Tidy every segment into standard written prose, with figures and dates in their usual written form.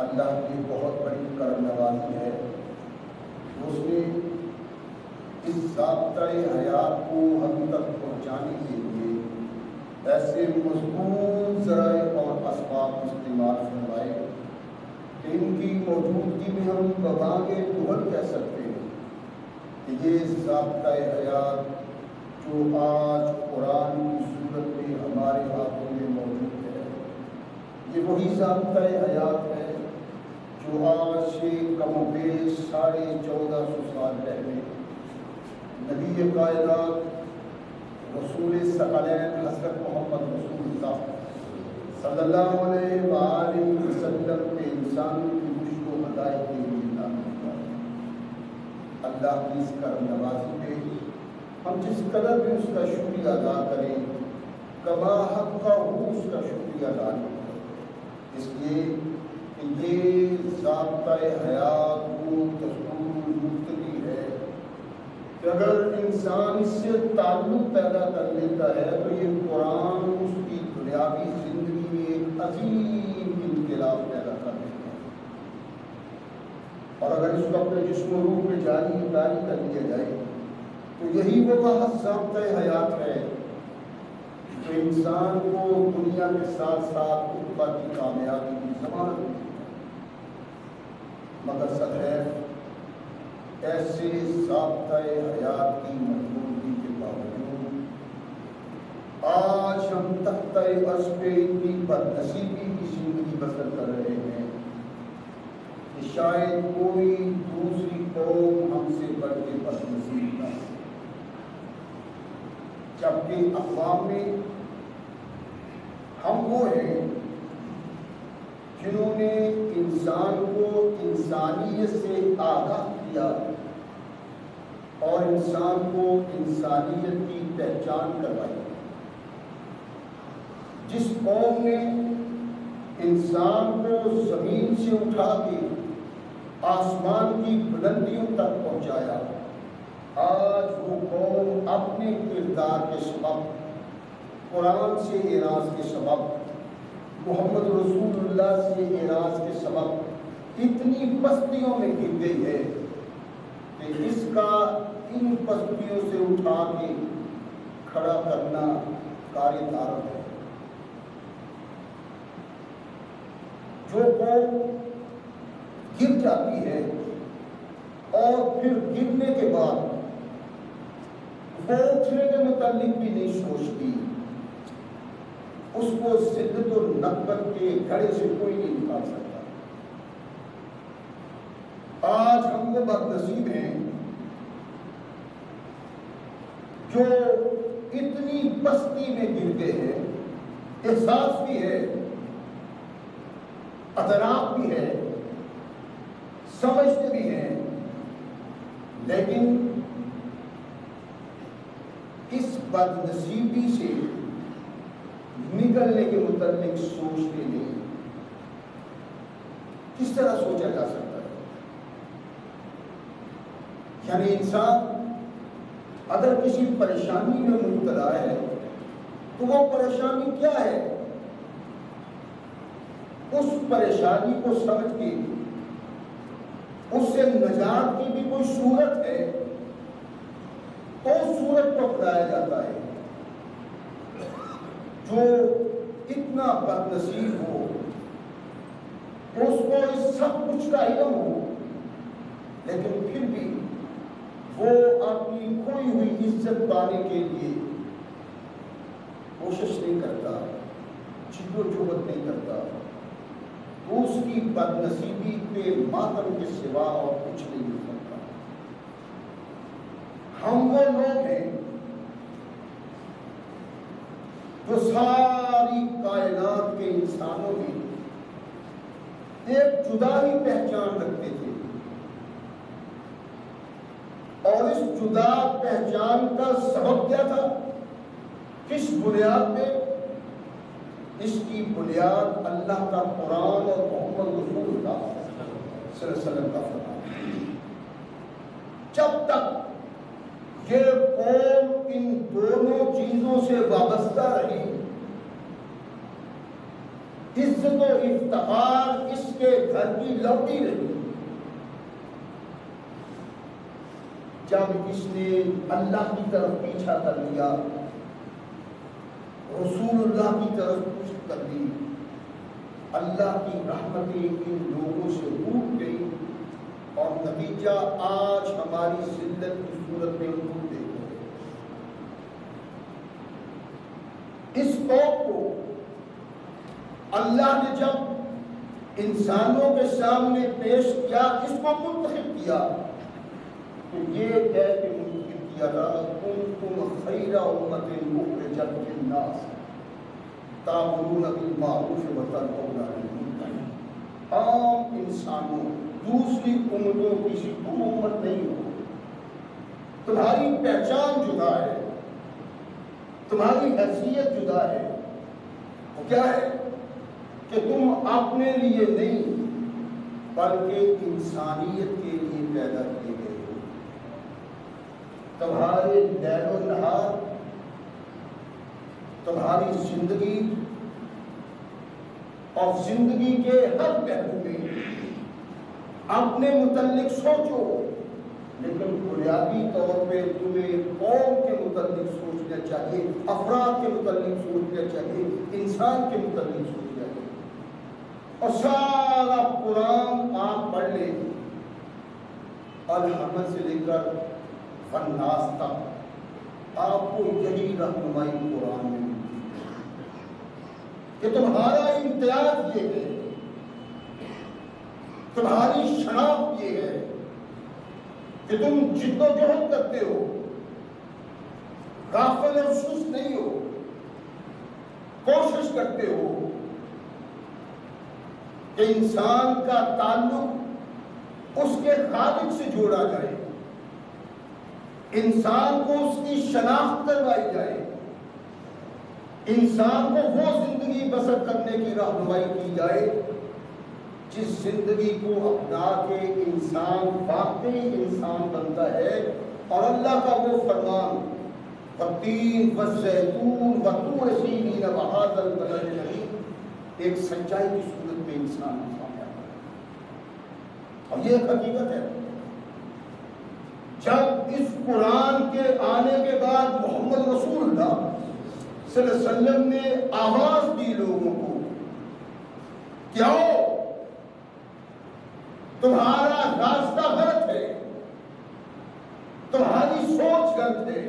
اللہ کی بہت بڑی کرم نوازی ہے، اس نے اس ضابطۂ حیات کو ہم تک پہنچانے کے لیے ایسے مضبوط ذرائع اور اسباب استعمال فرمائے کہ ان کی موجودگی میں ہم ببانگ دہل کہہ سکتے ہیں کہ یہ ضابطۂ حیات جو آج قرآن کی صورت میں ہمارے ہاتھوں میں موجود ہے، یہ وہی ضابطۂ حیات ہے جو آج سے کم و بیش 1450 سال پہلے نبی کائنات رسول ثقلین حضرت محمد رسول اللہ صلی اللہ علیہ وآلہ وسلم کے انسان کی رشد و ہدایت کے لیے نازل کیا۔ اللہ کی اس کرم نوازی پہ ہم جس قدر بھی اس کا شکریہ ادا کریں، کما حق کا اس کا شکریہ ادا کریں، اس لیے کہ یہ ضابطۂ حیات وہ دستور مقتدی ہے کہ اگر انسان اس سے تعلق پیدا کر لیتا ہے تو یہ قرآن اس کی دنیاوی زندگی میں ایک عظیم انقلاب پیدا کر دیتا ہے، اور اگر اس کو اپنے جسم و روح میں جاری کر لیا جائے تو یہی وہ محض ضابطۂ حیات ہے جو انسان کو دنیا کے ساتھ ساتھ عقبہ کی کامیابی کی ضمانت دیتی ہے۔ مگر سب ہے ایسے ضابطۂ حیات کی موجودگی کے باوجود آج ہم تختۂ عرش پہ اتنی بدنصیبی کی زندگی بسر کر رہے ہیں کہ شاید کوئی دوسری قوم ہم سے بڑھ کے بدنصیب نہ ہو۔ کے اقوام میں ہم وہ ہیں جنہوں نے انسان کو انسانیت سے آگاہ کیا اور انسان کو انسانیت کی پہچان کروائی. جس قوم نے انسان کو زمین سے اٹھا کے آسمان کی بلندیوں تک پہنچایا، آج وہ قوم اپنے کردار کے سبب، قرآن سے اعراض کے سبب، محمد رسول اللہ سے اعراض کے سبب اتنی پستیوں میں گر گئی ہے کہ اس کا ان پستیوں سے اٹھا کے کھڑا کرنا کار طارت ہے. جو قوم گر جاتی ہے اور پھر گرنے کے بعد وہ اٹھنے کے متعلق بھی نہیں سوچتی، اس کو ذلت و نکبت کے گھڑے سے کوئی نہیں نکال سکتا. آج ہم وہ بدنصیب ہیں جو اتنی پستی میں گر گئے ہیں. احساس بھی ہے، ادراک بھی ہے، سمجھتے بھی ہیں، لیکن اس بدنصیبی سے نکلنے کے متعلق سوچتے نہیں. کس طرح سوچا جا سکتا ہے؟ یعنی انسان اگر کسی پریشانی میں مبتلا ہے تو وہ پریشانی کیا ہے، اس پریشانی کو سمجھ کے اس سے نجات کی بھی کوئی صورت ہے تو اس صورت کو اپنایا جاتا ہے. جو اتنا بدنصیب ہو، اس کو اس سب کچھ کا علم ہو، لیکن پھر بھی وہ اپنی کھوئی ہوئی عزت پانے کے لیے کوشش نہیں کرتا، جد و جہد نہیں کرتا، تو اس کی بدنصیبی کے ماتم کے سوا اور کچھ نہیں ہو سکتا. ہم وہ لوگ ہیں جو ساری کائنات کے انسانوں میں ایک جدا ہی پہچان رکھتے تھے، اور اس جدا پہچان کا سبب کیا تھا، کس بنیاد پہ؟ اس کی بنیاد اللہ کا قرآن اور محمد رسول اللہ صلی اللہ علیہ وسلم کا فرمان. جب تک یہ قوم ان دونوں چیزوں سے وابستہ رہی، عزت و افتخار اس کے گھر کی لوٹی رہی. جب اس نے اللہ کی طرف پیچھا کر لیا، رسول اللہ کی طرف پشت کر دی، اللہ کی رحمتیں ان لوگوں سے ٹوٹ گئی، اور نتیجہ آج ہماری ذلت کی صورت میں حضور دیکھو. اس قوم کو اللہ نے جب انسانوں کے سامنے پیش کیا، اس کو منتخب کیا، تو یہ کہہ کے منتخب کیا تھا کنتم خیر امۃ اخرجت للناس تأمرون بالمعروف وتنہون عن المنکر. عام انسانوں، دوسری امتوں کسی تم امت نہیں ہو، تمہاری پہچان جدا ہے، تمہاری حیثیت جدا ہے. وہ کیا ہے کہ تم اپنے لیے نہیں بلکہ انسانیت کے لیے پیدا کیے گئے ہو. تمہارے لیل و نہار، تمہاری زندگی اور زندگی کے ہر پہلو میں اپنے متعلق سوچو، لیکن بنیادی طور پہ تمہیں قوم کے متعلق سوچنا چاہیے، افراد کے متعلق سوچنا چاہیے، انسان کے متعلق سوچنا چاہیے. اور سارا قرآن آپ پڑھ لیں، الحمد سے لے کر فناس تک، آپ کو یہی رہنمائی قرآن میں ملتی ہے کہ تمہارا امتیاز یہ ہے، تمہاری شناخت یہ ہے کہ تم جد و جہد کرتے ہو، غافل اور سست نہیں ہو، کوشش کرتے ہو کہ انسان کا تعلق اس کے خالق سے جوڑا جائے، انسان کو اس کی شناخت کروائی جائے، انسان کو وہ زندگی بسر کرنے کی رہنمائی کی جائے جس زندگی کو اپنا کے انسان واقعی انسان بنتا ہے، اور اللہ کا وہ فرمان والتین والزیتون وطور سینین وہذا البلد الامین ایک سچائی کی صورت میں انسان سامنے آتا ہے، اور یہ ایک حقیقت ہے۔ جب اس قرآن کے آنے کے بعد محمد رسول اللہ صلی اللہ علیہ وسلم نے آواز دی لوگوں کو کہ آؤ، تمہارا راستہ غلط ہے، تمہاری سوچ غلط ہے،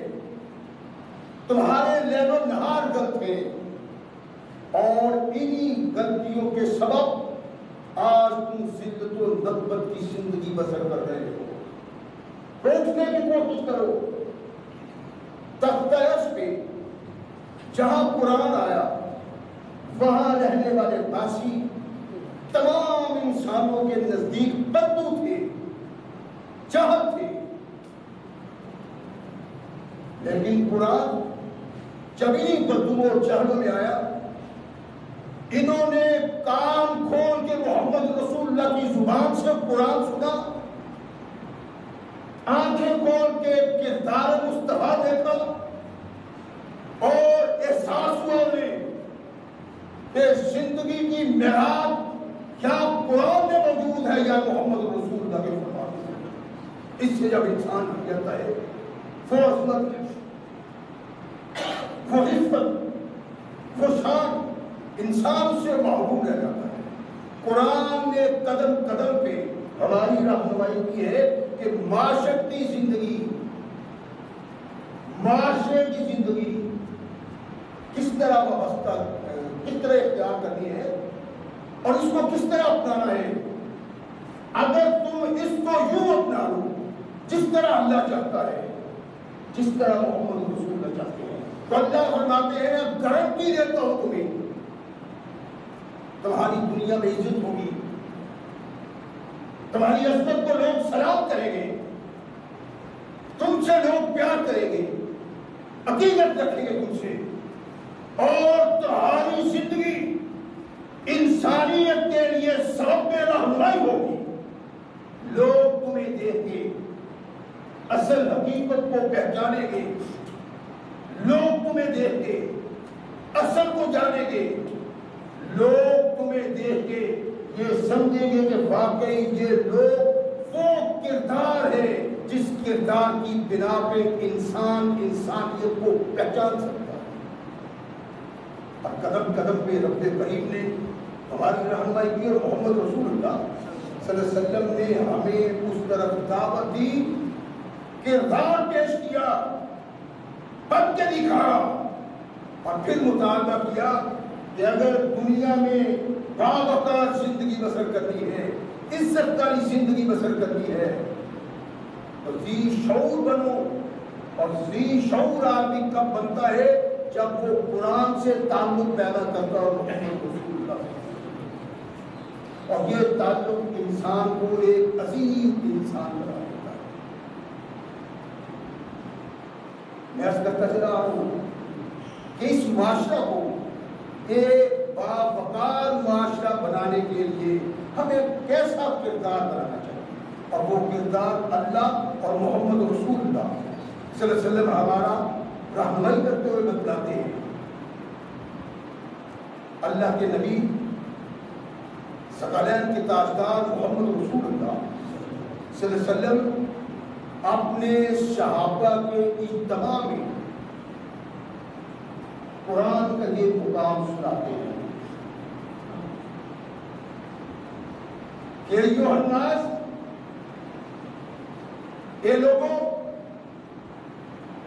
تمہارے لیل و نہار غلط ہے، اور انہی غلطیوں کے سبب آج تم ذلت و نکبت کی زندگی بسر کر رہے ہو۔ روکنے کی کوشش کرو۔ تختہ عرش پہ جہاں قرآن آیا وہاں رہنے والے باسی تمام انسانوں کے نزدیک بدو تھے، جہل تھے، لیکن قرآن جب انہیں بدو اور جہلوں میں آیا، انہوں نے کان کھول کے محمد رسول اللہ کی زبان سے قرآن سنا، آنکھیں کھول کے کردار مصطفیٰ دیکھا، اور احساس ہوا انہیں کہ زندگی کی معراج یا قرآن میں موجود ہے یا محمد رسول اللہ کے فرمان میں۔ اس سے جب انسان کہتا ہے وہ عظمت، وہ عزت، وہ شان، انسان اس سے محروم رہ جاتا ہے۔ قرآن نے قدم قدم پہ ہماری رہنمائی کی ہے کہ معاشرتی زندگی، معاشرے کی زندگی کس طرح وابستہ، کس طرح اختیار کرنی ہے اور اس کو کس طرح اپنانا ہے۔ اگر تم اس کو یوں اپنا لو جس طرح اللہ چاہتا ہے، جس طرح محمد رسول اللہ چاہتے ہیں، تو اللہ فرماتے ہیں میں گارنٹی دیتا ہوں تمہیں تمہاری دنیا میں عزت ہوگی، تمہاری عزت کو لوگ سلام کریں گے، تم سے لوگ پیار کریں گے، عقیدت رکھیں گے تم سے، اور تمہاری زندگی انسانیت کے لیے سبب رہنمائی ہوگی۔ لوگ تمہیں دیکھ کے اصل حقیقت کو پہچانیں گے، لوگ تمہیں دیکھ کے اصل کو جانیں گے، لوگ تمہیں دیکھ کے یہ سمجھیں گے کہ واقعی یہ لوگ وہ کردار ہے جس کردار کی بنا پہ انسان انسانیت کو پہچان سکتا ہے۔ اور قدم قدم پہ رب کریم نے ہماری رہنمائی کی، اور محمد رسول اللہ صلی اللہ علیہ وسلم نے ہمیں اس طرف دعوت دی، کردار پیش کیا، بن کے دکھایا، اور پھر مطالبہ کیا کہ اگر دنیا میں باوقار زندگی بسر کرنی ہے، عزت والی زندگی بسر کرنی ہے، تو ذی شعور بنو۔ اور ذی شعور آدمی کب بنتا ہے؟ جب وہ قرآن سے تعلق پیدا کرتا ہے، اور محمد رسول اللہ، اور یہ تعلق انسان کو ایک عظیم انسان بنا دیتا ہے۔ میں عرض کرتا چلا ہوں کہ اس معاشرہ کو ایک باوقار معاشرہ بنانے کے لیے ہمیں کیسا کردار بنانا چاہیے، اور وہ کردار اللہ اور محمد رسول اللہ صلی اللہ علیہ وسلم ہمارا رہنمائی کرتے ہوئے بتلاتے ہیں۔ اللہ کے نبی ثقلین کے تاجدار محمد رسول اللہ صلی اللہ علیہ وسلم اپنے صحابہ کے اجتماع میں قرآن کا یہ مقام سناتے ہیں کہ ایھا الناس، اے لوگوں،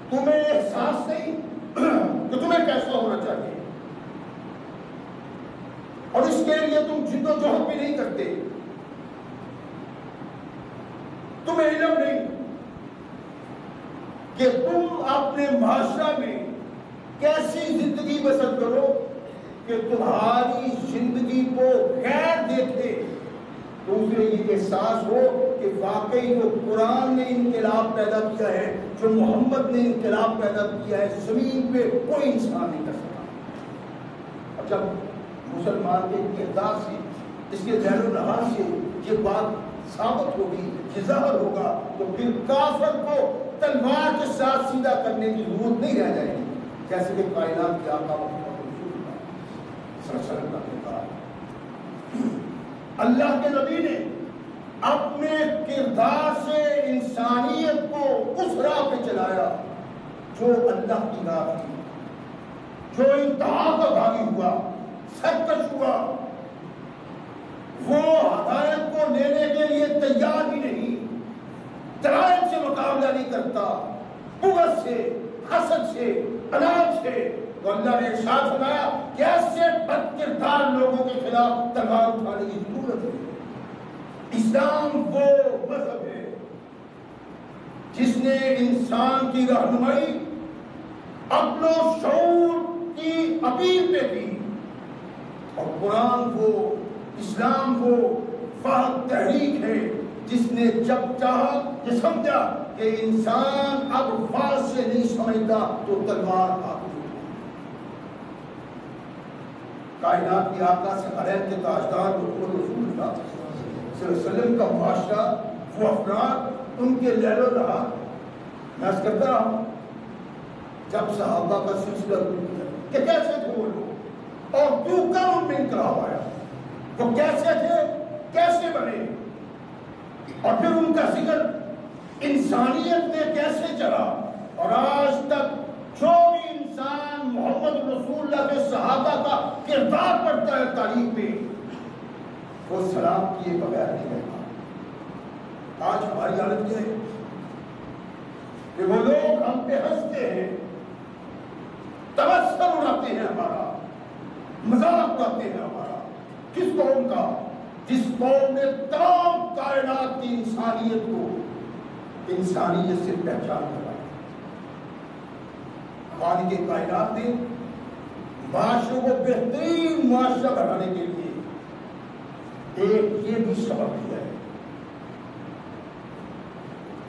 تمہیں احساس نہیں کہ تمہیں کیسا ہونا چاہیے، اور اس کے لیے تم جد و جہد بھی نہیں کرتے، تمہیں علم نہیں، کہ تم اپنے معاشرہ میں کیسی زندگی بسر کرو کہ تمہاری زندگی کو غیر دیکھے تو اسے یہ احساس ہو کہ واقعی جو قرآن نے انقلاب پیدا کیا ہے، جو محمد نے انقلاب پیدا کیا ہے، زمین پہ کوئی انسان نہیں کر سکا۔ اور جب مسلمان کے کردار سے، اس کے ذہن و نہار سے یہ بات ثابت ہوگی، یہ ظاہر ہوگا، تو پھر کافر کو تلوار کے ساتھ سیدھا کرنے کی ضرورت نہیں رہ جائے گی، جیسے کہ کائنات کے آقا محمد صلی اللہ علیہ وسلم نے کہا۔ اللہ کے نبی نے اپنے کردار سے انسانیت کو اس راہ پہ چلایا جو اللہ کی راہ تھی، جو انتہا کا بھاگی ہوا، سرکش ہوا، وہ ہدایت کو لینے کے لیے تیار ہی نہیں، دلائل سے مقابلہ نہیں کرتا، بغض سے، حسد سے، اناج سے۔ تو اللہ نے ارشاد فرمایا کہ ایسے بد کردار لوگوں کے خلاف تلوار اٹھانے کی ضرورت ہے۔ اسلام وہ مذہب ہے جس نے انسان کی رہنمائی عقل و شعور کی اپیل پہ کی، اور قرآن وہ، اسلام وہ واحد تحریک ہے جس نے جب چاہا یہ سمجھا کہ انسان اب واضح سے نہیں سمجھتا تو تلوار کا کائنات کی آقا سے غیرت کے تاجدار محمد رسول اللہ صلی اللہ علیہ وسلم کا معاشرہ، وہ افراد، ان کے لیل و نہار، میں عرض کرتا رہا جب صحابہ کا سلسلہ کہ کیسے تھے وہ لوگ اور کیوں کر ان میں انقلاب آیا، وہ کیسے تھے، کیسے بنے، اور پھر ان کا ذکر انسانیت میں کیسے چلا، اور آج تک جو بھی انسان محمد رسول اللہ کے صحابہ کا کردار پڑھتا ہے تاریخ میں، وہ سلام کیے بغیر نہیں رہتا۔ آج ہماری حالت یہ ہے کہ وہ لوگ ہم پہ ہنستے ہیں، تبسم اڑاتے ہیں، ہمارا مذاق اڑاتے ہیں ہمارا، کس قوم کا؟ جس قوم نے تمام کائنات کی انسانیت کو انسانیت سے پہچان کرائی۔ خالق کائنات نے معاشرے کو بہترین معاشرہ بنانے کے لیے ایک یہ بھی سبب دیا ہے،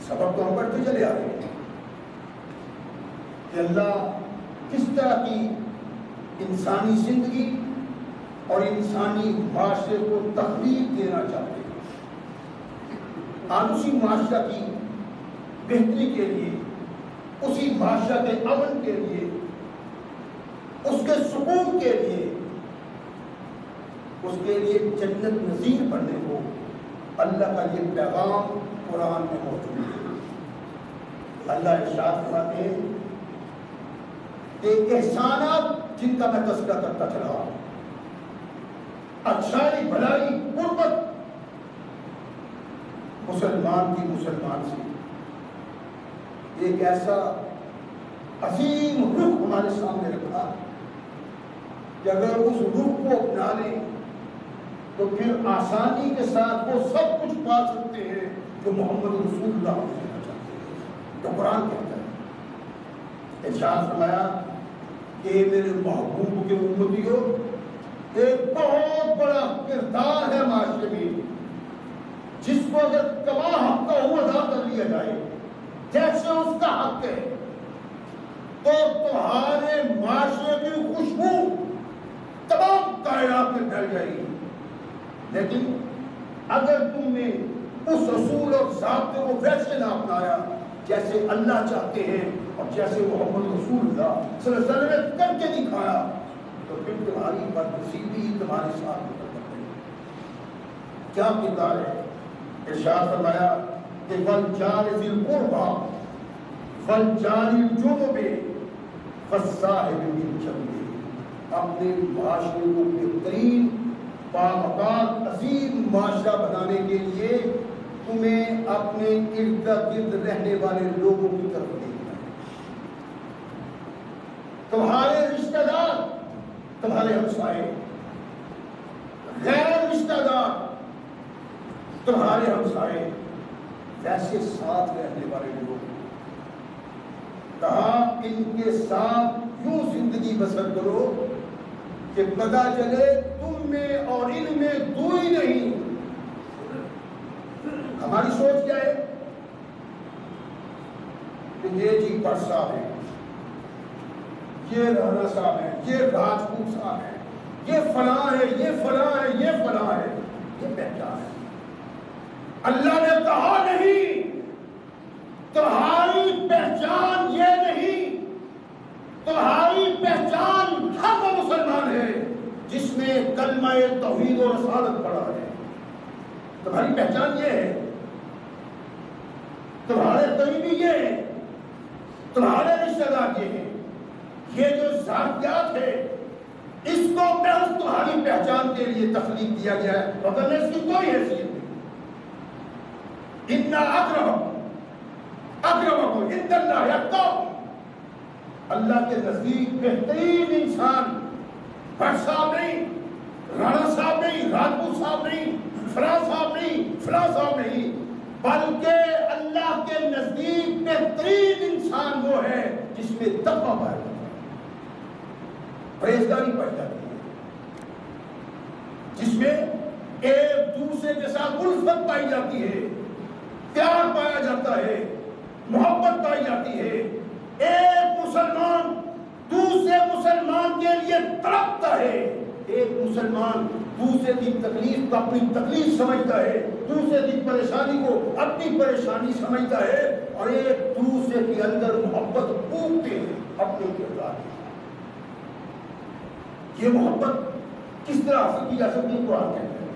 سبب تو ہم پڑھتے چلے آ رہے ہیں کہ اللہ کس طرح کی انسانی زندگی اور انسانی معاشرے کو تخلیق دینا چاہتے ہیں۔ آج اسی معاشرہ کی بہتری کے لیے، اسی معاشرہ کے امن کے لیے، اس کے سکون کے لیے، اس کے لیے جنت نظیر بننے کو اللہ کا یہ پیغام قرآن میں موجود ہے۔ اللہ ارشاد فرماتے ہیں کہ احسانات جن کا میں تذکرہ کرتا چلا ہوں، اچھائی، بھلائی، قربت، مسلمان کی مسلمان سے ایک ایسا عظیم رخ ہمارے سامنے رکھا کہ اگر اس رخ کو اپنا لیں تو پھر آسانی کے ساتھ وہ سب کچھ پا سکتے ہیں جو محمد رسول اللہ دینا چاہتے ہیں، جو قرآن کہتا ہے۔ ارشاد فرمایا کہ میرے محبوب کے امتیوں، ایک بہت بڑا کردار ہے معاشرے میں جس کو اگر تمام حق کا وہ ادا کر لیا جائے جیسے اس کا حق ہے تو تمہارے معاشرے کی خوشبو تمام کائنات میں پھیل جائے گی، لیکن اگر تم نے اس اصول اور ضابطے کو ویسے نہ اپنایا جیسے اللہ چاہتے ہیں اور جیسے محمد رسول اللہ صلی اللہ علیہ وسلم نے کر کے دکھایا تو پھر تمہاری بدنصیبی تمہارے ساتھ مقدر ہے۔ کیا کردار ہے؟ ارشاد فرمایا کہ والجار ذی القربى والجار الجنب والصاحب بالجنب، اپنے معاشرے کو بہترین باوقار عظیم معاشرہ بنانے کے لیے تمہیں اپنے ارد گرد رہنے والے لوگوں کی طرف دیکھنا ہے۔ تمہارے رشتہ دار، تمہارے ہمسائے، غیر رشتہ دار تمہارے ہمسائے، ویسے ساتھ رہنے والے لوگ کہا ان کے ساتھ یوں زندگی بسر کرو کہ پتہ چلے تم میں اور ان میں دوئی نہیں. ہماری سوچ کیا ہے کہ یہ جی بٹ صاحب ہے، یہ رانا صاحب ہے، یہ راجپوت صاحب ہے، یہ فلاں ہے، یہ فلاں ہے، یہ فلاں ہے، یہ پہچان ہے. اللہ نے کہا نہیں، تمہاری پہچان یہ نہیں، تمہاری پہچان ہر وہ مسلمان ہے جس نے کلمہ توحید و رسالت پڑھا ہے. تمہاری پہچان یہ ہے، تمہارے قریبی یہ ہے، تمہارے رشتہ دار یہ ہیں. یہ جو ذاتیات ہے اس کو محض تمہاری پہچان کے لیے تخلیق کیا گیا ہے، مگر اس کی کوئی حیثیت نہیں. اِنَّ اکرمکم عند اللہ اتقاکم. اللہ کے نزدیک بہترین انسان بٹ صاحب نہیں، رانا صاحب نہیں، راجپوت صاحب نہیں، فلاں صاحب نہیں، فلاں صاحب نہیں، بلکہ اللہ کے نزدیک بہترین انسان وہ ہے جس میں تقویٰ پایا جاتا ہے، پرہیزگاری پائی جاتی ہے، جس میں ایک دوسرے کے ساتھ الفت پائی جاتی ہے، پیار پایا جاتا ہے، محبت پائی جاتی ہے. ایک مسلمان دوسرے مسلمان کے لیے تڑپتا ہے، ایک مسلمان دوسرے کی تکلیف کو اپنی تکلیف سمجھتا ہے، دوسرے کی پریشانی کو اپنی پریشانی سمجھتا ہے، اور ایک دوسرے کے اندر محبت پھونکتے ہیں اپنے کردار کے. یہ محبت کس طرح حاصل کی جا سکتی ہے؟ قرآن کہتا ہے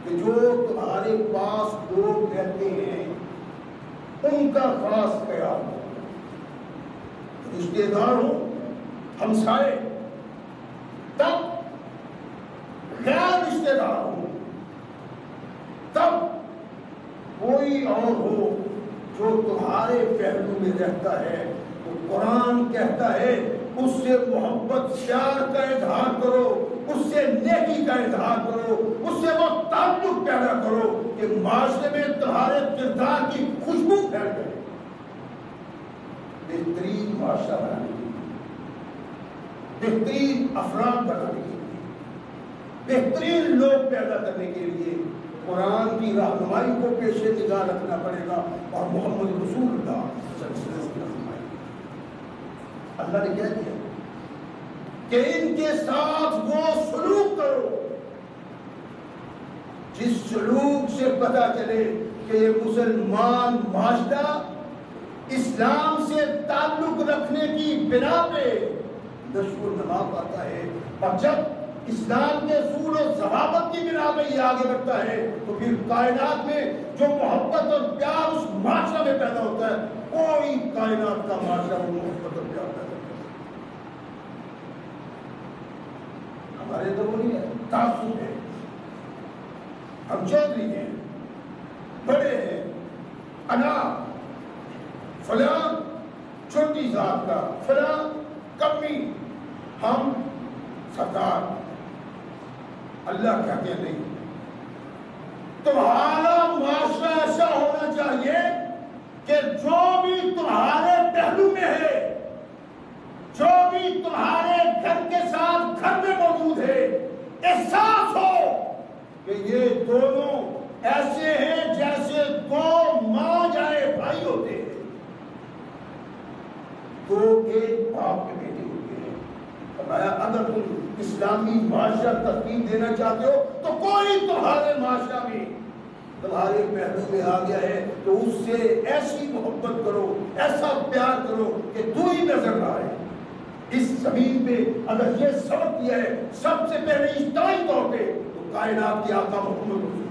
کہ جو تمہارے پاس لوگ رہتے ہیں ان کا خاص خیال ہو، رشتے دار ہو، ہمسائے، تب غیر رشتے دار ہو، تب کوئی اور ہو جو تمہارے پہلو میں رہتا ہے تو قرآن کہتا ہے اس سے محبت پیار کا اظہار کرو، اس سے نیکی کا اظہار کرو، اس سے وہ تعلق پیدا کرو کہ معاشرے میں تمہارے کردار کی خوشبو پھیل جائے. بہترین معاشرہ بنانے کے لیے، بہترین افراد بنانے کے لیے، بہترین لوگ پیدا کرنے کے لیے قرآن کی رہنمائی کو پیش نگاہ رکھنا پڑے گا، اور محمد رسول اللہ صلی اللہ علیہ وسلم کی رہنمائی. اللہ نے کیا کیا کہ ان کے ساتھ وہ سلوک کرو جس سلوک سے پتہ چلے کہ یہ مسلمان معاشرہ اسلام سے تعلق رکھنے کی بنا پہ نشو و نما پاتا ہے، اور جب اسلام کے اصول و ضوابط کی بنا پہ یہ آگے بڑھتا ہے تو پھر کائنات میں جو محبت اور پیار اس معاشرہ میں پیدا ہوتا ہے، کوئی کائنات کا معاشرہ وہ محبت اور پیار پیدا کرتا ہے. ہمارے تو وہ نہیں ہے، تعصب ہے. ہم چودھری ہیں، بڑے ہیں، انا فلاں چھوٹی ذات کا، فلاں کمی، ہم سردار. اللہ کہتے ہیں نہیں، تمہارا معاشرہ ایسا ہونا چاہیے کہ جو بھی تمہارے پہلو میں ہے، جو بھی تمہارے گھر کے ساتھ گھر میں موجود ہے، احساس ہو کہ یہ دونوں ایسے ہیں جیسے دو ماں جائے بھائی ہوتے ہیں، دو ایک باپ کے بیٹے ہوتے ہیں. فرمایا اگر تم اسلامی معاشرہ تشکیل دینا چاہتے ہو تو کوئی تمہارے معاشرہ میں تمہارے پہلو میں آ گیا ہے تو اس سے ایسی محبت کرو، ایسا پیار کرو کہ تو ہی نظر نہ آئے. اس زمین پہ اگر یہ سبق دیا ہے سب سے پہلے اجتماعی طور پہ تو کائنات کے آقا محمد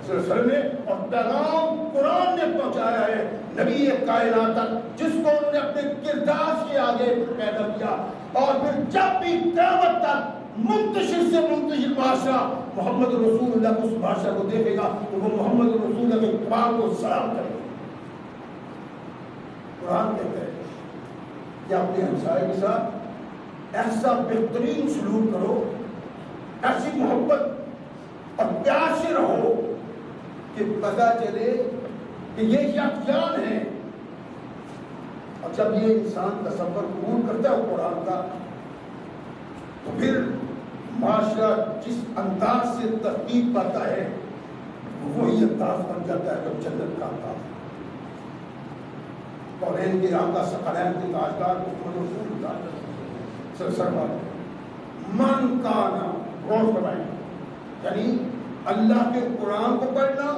صلی اللہ علیہ وسلم نے، اور پیغام قرآن نے پہنچایا ہے نبی کائنات تک، جس کو انہوں نے اپنے کردار سے آگے پیدا کیا. اور پھر جب بھی قیامت تک منتشر سے منتشر معاشرہ محمد رسول اللہ کو اس معاشرہ کو دیکھے گا تو وہ محمد رسول اللہ کے اتباع کو سلام کرے گا. قرآن کہتا ہے کہ اپنے ہمسائے کے ساتھ ایسا بہترین سلوک کرو، ایسی محبت اور پیار سے رہو کہ پتہ چلے کہ یہ یکجان ہے، اور جب یہ انسان تصور قبول کرتا ہے قرآن کا تو پھر معاشرہ جس انداز سے ترتیب پاتا ہے وہی انداز بن جاتا ہے جب جنت کا انداز. قرآن کے آقا ثقلین کے تاجدار محمد رسول اللہ صلی اللہ علیہ وسلم من کانا غور فرمائیں یعنی اللہ کے قرآن کو پڑھنا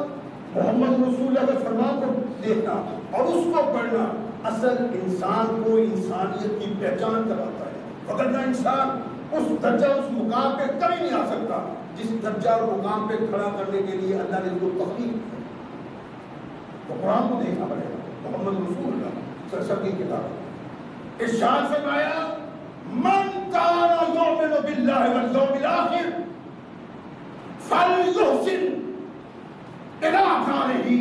محمد رسول اللہ کے فرمان کو دیکھنا اور اس کو پڑھنا اصل انسان کو انسانیت کی پہچان کراتا ہے. وگرنہ انسان اس درجہ اس مقام پہ کبھی نہیں آ سکتا جس درجہ اور مقام پہ کھڑا کرنے کے لیے اللہ نے اس کو تخلیق کی. تو قرآن کو دیکھنا پڑے گا. محمد رسول اللہ صلی اللہ علیہ وسلم کی کتاب ارشاد فرمایا من کان یؤمن باللہ والیوم الآخر فلیحسن الی جارہ.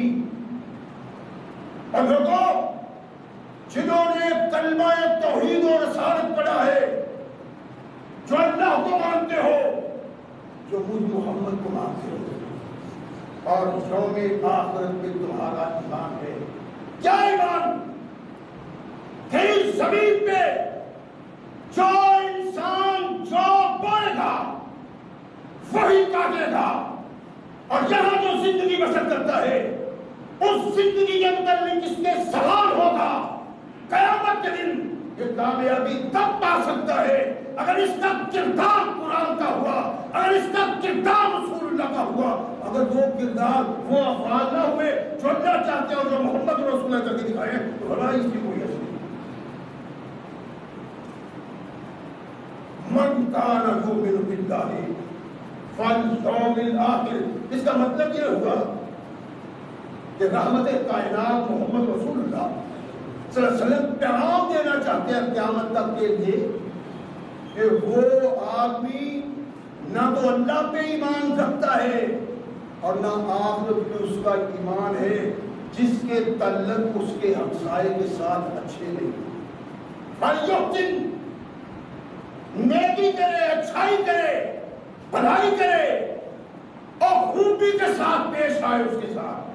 اور لوگوں جنہوں نے کلمہ توحید و رسالت پڑھا ہے جو اللہ کو مانتے ہو جو مجھ محمد کو مانتے ہو اور یوم آخرت میں تمہارا ایمان ہے. کیا ایمان کہ اس زمین پہ جو انسان جو بولے گا وہی کاٹے گا اور یہاں جو زندگی بسر کرتا ہے اس زندگی کے متعلق جس کے سوال ہوگا قیامت کے دن یہ کامیابی تب پا سکتا ہے اگر اس کا کردار قرآن کا ہوا اگر اس کا کردار رسول اللہ کا ہوا. اگر وہ کردار وہ افعال نہ ہوئے جو اللہ چاہتے ہیں اور جو محمد رسول اللہ کر کے دکھائے تو بھلا اس کی کوئی اثر نہیں. من کان یؤمن باللہ والیوم الآخر اس کا مطلب یہ ہوا کہ رحمت کائنات محمد رسول اللہ صلی اللہ علیہ وسلم پیغام دینا چاہتے ہیں قیامت تک کے لیے کہ وہ آدمی نہ تو اللہ پہ ایمان رکھتا ہے اور نہ آخرت پہ اس کا ایمان ہے جس کے تعلق اس کے ہمسائے کے ساتھ اچھے نہیں. فلیحسن نیکی کرے اچھائی کرے بھلائی کرے اور خوبی کے ساتھ پیش آئے اس کے ساتھ.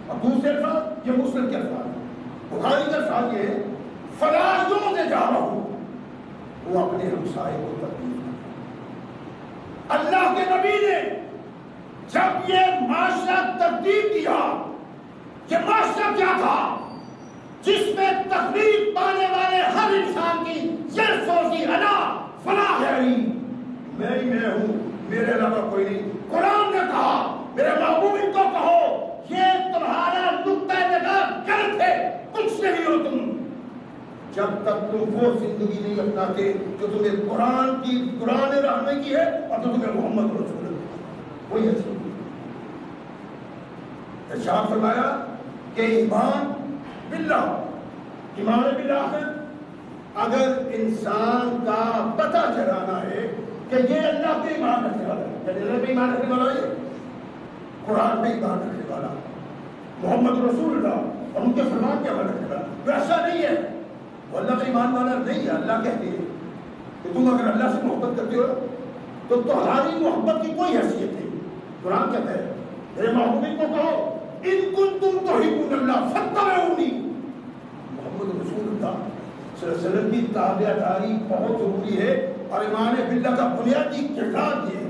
اور دوسرے الفاظ یہ مسلم کے الفاظ بخاری کا الفاظ یہ ہے فلا یؤذ جارہ وہ اپنے ہمسائے کو تکلیف نہ دے. اللہ کے نبی نے جب یہ معاشرہ ترتیب دیا یہ معاشرہ کیا تھا جس میں تکلیف پانے والے ہر انسان کی یہ سوچی انا فلاح ہے میں ہی میں ہوں میرے علاوہ کوئی نہیں. قرآن نے کہا میرے محبوب کو کہو یہ تمہارا نقطہ نظر غلط ہے کچھ نہیں ہو تم جب تک تم وہ زندگی نہیں اپناتے جو تمہیں قرآن نے رہنمائی کی ہے اور جو تمہیں محمد رسول اللہ وہی ہے. ارشاد فرمایا کہ ایمان باللہ اگر انسان کا پتہ چلانا ہے کہ یہ اللہ پہ ایمان رکھنے والا ہے اللہ پہ ایمان رکھنے والا ہے قرآن پہ ایمان رکھنے والا محمد رسول اللہ اور ان کے فرمان پہ ایمان رکھنے والا ویسا نہیں ہے وہ اللہ پہ ایمان والا نہیں ہے. اللہ کہتے ہیں کہ تم اگر اللہ سے محبت کرتے ہو تو تمہاری محبت کی کوئی حیثیت نہیں. قرآن کہتا ہے میرے محبوب کو کہو ان کنتم تحبون اللہ فاتبعونی. محمد رسول اللہ صلی اللہ علیہ وسلم کی تابعداری بہت ضروری ہے اور ایمان باللہ کا بنیادی کردار یہ ہے.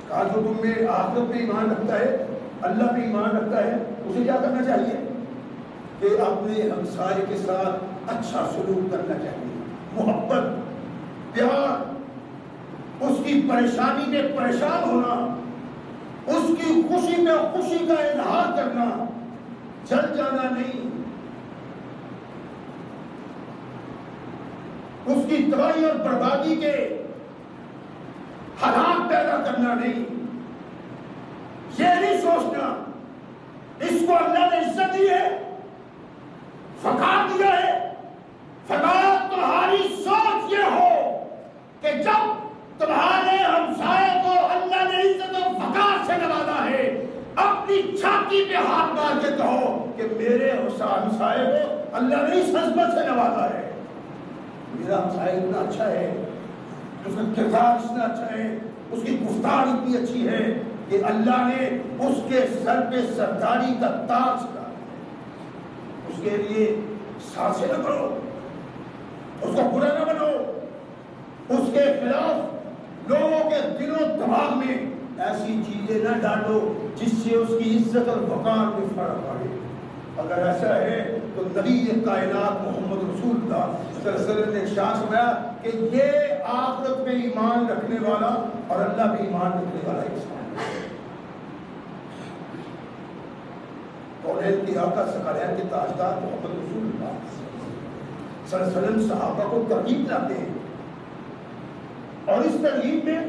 کہا جو تم میں آخرت پہ ایمان رکھتا ہے اللہ پہ ایمان رکھتا ہے اسے کیا کرنا چاہیے کہ اپنے ہمسائے کے ساتھ اچھا سلوک کرنا چاہیے. محبت پیار اس کی پریشانی میں پریشان ہونا اس کی خوشی میں خوشی کا اظہار کرنا جل جانا نہیں اس کی تباہی اور بربادی کے حالات پیدا کرنا نہیں. یہ نہیں سوچنا اس کو اللہ نے عزت دی ہے فقار دیا ہے فقط تمہاری سوچ یہ ہو کہ جب تمہارے ہمسائے کو اللہ نے عزت و فقار سے نوازا ہے اپنی چھاتی پہ ہاتھ مار کے کہو کہ میرے ہمسائے کو اللہ نے اس عظمت سے نوازا ہے. میرا ہمسائے اتنا اچھا ہے اس کا کردار اتنا اچھا ہے اس کی گفتار اتنی اچھی ہے کہ اللہ نے اس کے سر پہ سرداری کا تاج ڈالا ہے. اس کے لیے سازشیں نہ کرو، اس کو برا نہ بنو، اس کے خلاف لوگوں کے دل و دماغ میں ایسی چیزیں نہ ڈالو جس سے اس کی عزت اور وقار میں فرق پڑے۔ اگر ایسا ہے تو نبی کائنات محمد رسول اللہ صلی اللہ علیہ وسلم نے ارشاد فرمایا کہ یہ آخرت میں ایمان رکھنے والا اور اللہ پہ ایمان رکھنے والا انسان ہے۔ کونین کے آقا ثقلین کے تاجدار محمد رسول اللہ صلی اللہ علیہ وسلم صحابہ کو ترغیب لاتے ہیں، اور اس ترغیب میں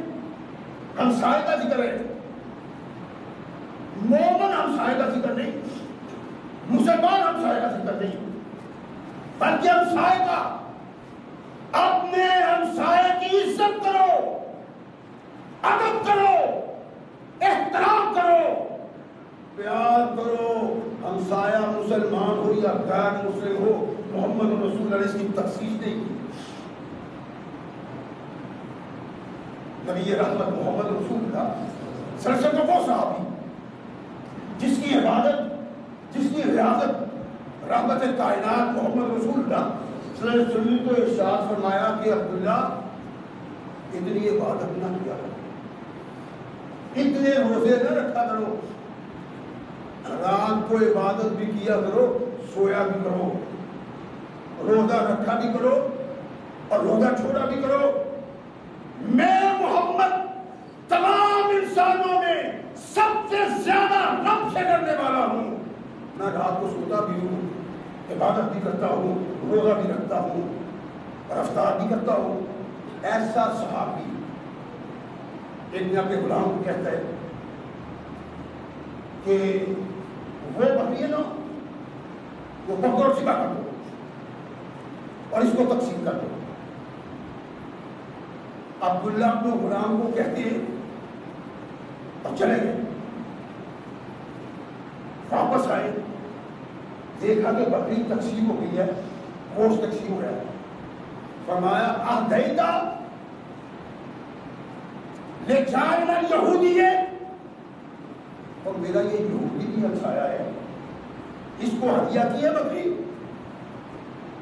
ہمسائے کا ذکر ہے۔ مومن ہمسائے کا ذکر نہیں، مسلمان ہمسائے کا ذکر نہیں، بلکہ ہمسائے کا اپنے ہمسائے کی عزت کرو، ادب کرو، احترام کرو، پیار کرو۔ ہمسایہ مسلمان ہو یا غیر مسلم ہو، محمد رسول اللہ نے اس کی تخصیص نہیں کی۔ نبی رحمت محمد رسول اللہ صلی اللہ علیہ وسلم وہ صحابی جس کی عبادت، جس کی ریاضت رحمت کائنات محمد رسول اللہ صلی اللہ علیہ وسلم کو ارشاد فرمایا کہ عبداللہ اتنی عبادت نہ کیا کرو، اتنے روزے نہ رکھا کرو، رات کو عبادت بھی کیا کرو، سویا بھی کرو، روزہ رکھا بھی کرو اور روزہ چھوڑا بھی کرو۔ میں محمد تمام انسانوں میں سب سے زیادہ رب سے ڈرنے والا ہوں، میں رات کو سوتا بھی ہوں، عبادت بھی کرتا ہوں، روزہ بھی رکھتا ہوں اور افطار بھی کرتا ہوں۔ ایسا صحابی ایک نے اپنے غلام کو کہتا ہے کہ وہ بکری ہے نا، وہ پکڑ سکا کر دو اور اس کو تقسیم کر دو۔ عبداللہ اپنے غلام کو کہتے ہیں اور چلے گئے، واپس آئے، دیکھا کہ بکری تقسیم ہو گئی ہے، گوشت تقسیم ہو رہا ہے۔ فرمایا اہدیتا لجعلنا الیہودی، اور میرا یہ یہودی بھی ہمسایا ہے، اس کو ہدیہ کی ہے بکری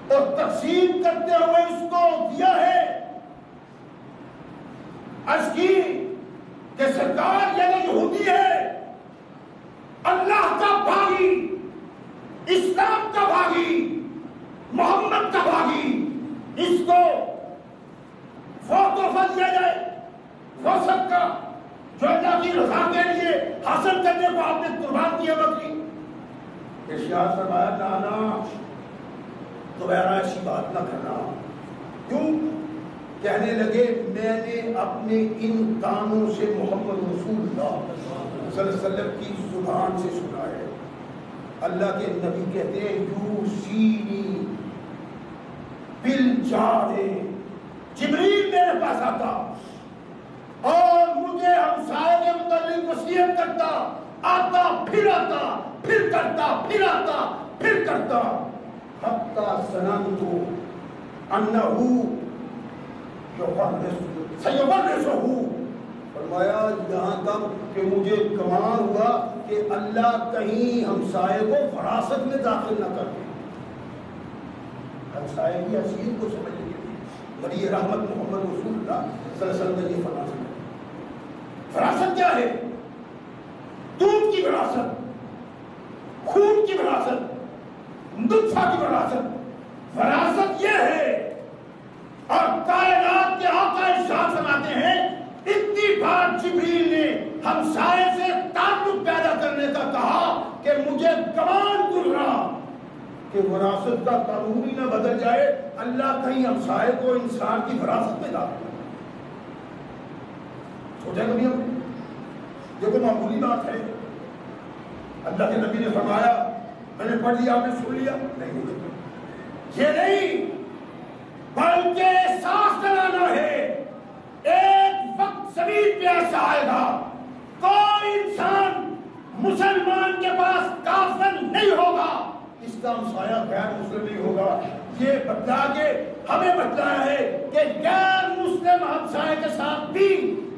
اور تقسیم کرتے ہوئے اس کو دیا ہے۔ عرض کی کہ سرکار یہ یہودی ہے، اللہ کا باغی، اسلام کا باغی، محمد کا باغی، اس کو وہ تحفہ دیا جائے، وہ سب کا جو اللہ کی رضا کے لیے حاصل کرنے کو آپ نے قربان کیا بکری۔ ارشاد فرمایا نانا دوبارہ ایسی بات نہ کرنا۔ کیوں؟ کہنے لگے میں نے اپنے ان کانوں سے محمد رسول اللہ صلی اللہ علیہ وسلم کی زبان سے سنا ہے، اللہ کے نبی کہتے ہیں یوسینی بالجار، جبریل میرے پاس آتا اور مجھے ہمسائے کے متعلق وصیت کرتا، آتا پھر آتا، پھر کرتا، پھر آتا، پھر کرتا، حتی سننت انہو سیورثہ، فرمایا یہاں تک کہ مجھے گمان ہوا کہ اللہ کہیں ہمسائے کو وراثت میں داخل نہ کر دے۔ ہمسائے کی حیثیت کو سمجھ لیجیے، نبی رحمت محمد رسول اللہ صلی اللہ علیہ وسلم نے یہ فرمایا۔ وراثت کیا ہے؟ دودھ کی وراثت، خون کی وراثت، نطفہ کی وراثت، وراثت یہ ہے۔ اور کائنات کے آقا ارشاد فرماتے ہیں اتنی بار جبریل نے ہمسائے سے تعلق پیدا کرنے کا کہا کہ مجھے گمان گزرا کہ وراثت کا قانون ہی نہ بدل جائے، اللہ کہیں ہمسائے کو انسان کی وراثت میں داخل کرے۔ سوچا کبھی ہم یہ کوئی معمولی بات ہے؟ اللہ کے نبی نے فرمایا میں نے پڑھ لیا، آپ نے سن لیا، نہیں، یہ نہیں، بلکہ احساس دلانا ہے ایک وقت زمین پہ ایسا آئے گا کوئی انسان مسلمان کے پاس کافر نہیں ہوگا، اس کا ہمسایہ غیر مسلم نہیں ہوگا۔ یہ بتلا کے ہمیں بتلایا ہے کہ غیر مسلم ہمسائے کے ساتھ بھی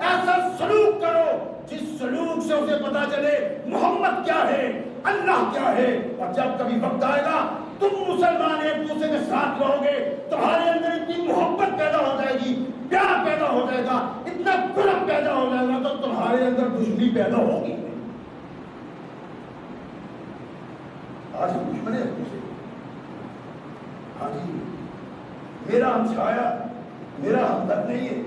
ایسا سلوک کرو جس سلوک سے اسے پتا چلے محمد کیا ہے، اللہ کیا ہے، اور جب کبھی وقت آئے گا تم مسلمان ایک دوسرے کے ساتھ رہو گے، تمہارے اندر اتنی محبت پیدا ہو جائے گی، پیار پیدا ہو جائے گا، اتنا قرب پیدا ہو جائے گا تو تمہارے اندر دشمنی پیدا ہوگی۔ آج ہم دشمن ہیں ایک دوسرے، ہاں جی میرا ہمسایہ میرا ہمدرد نہیں ہے،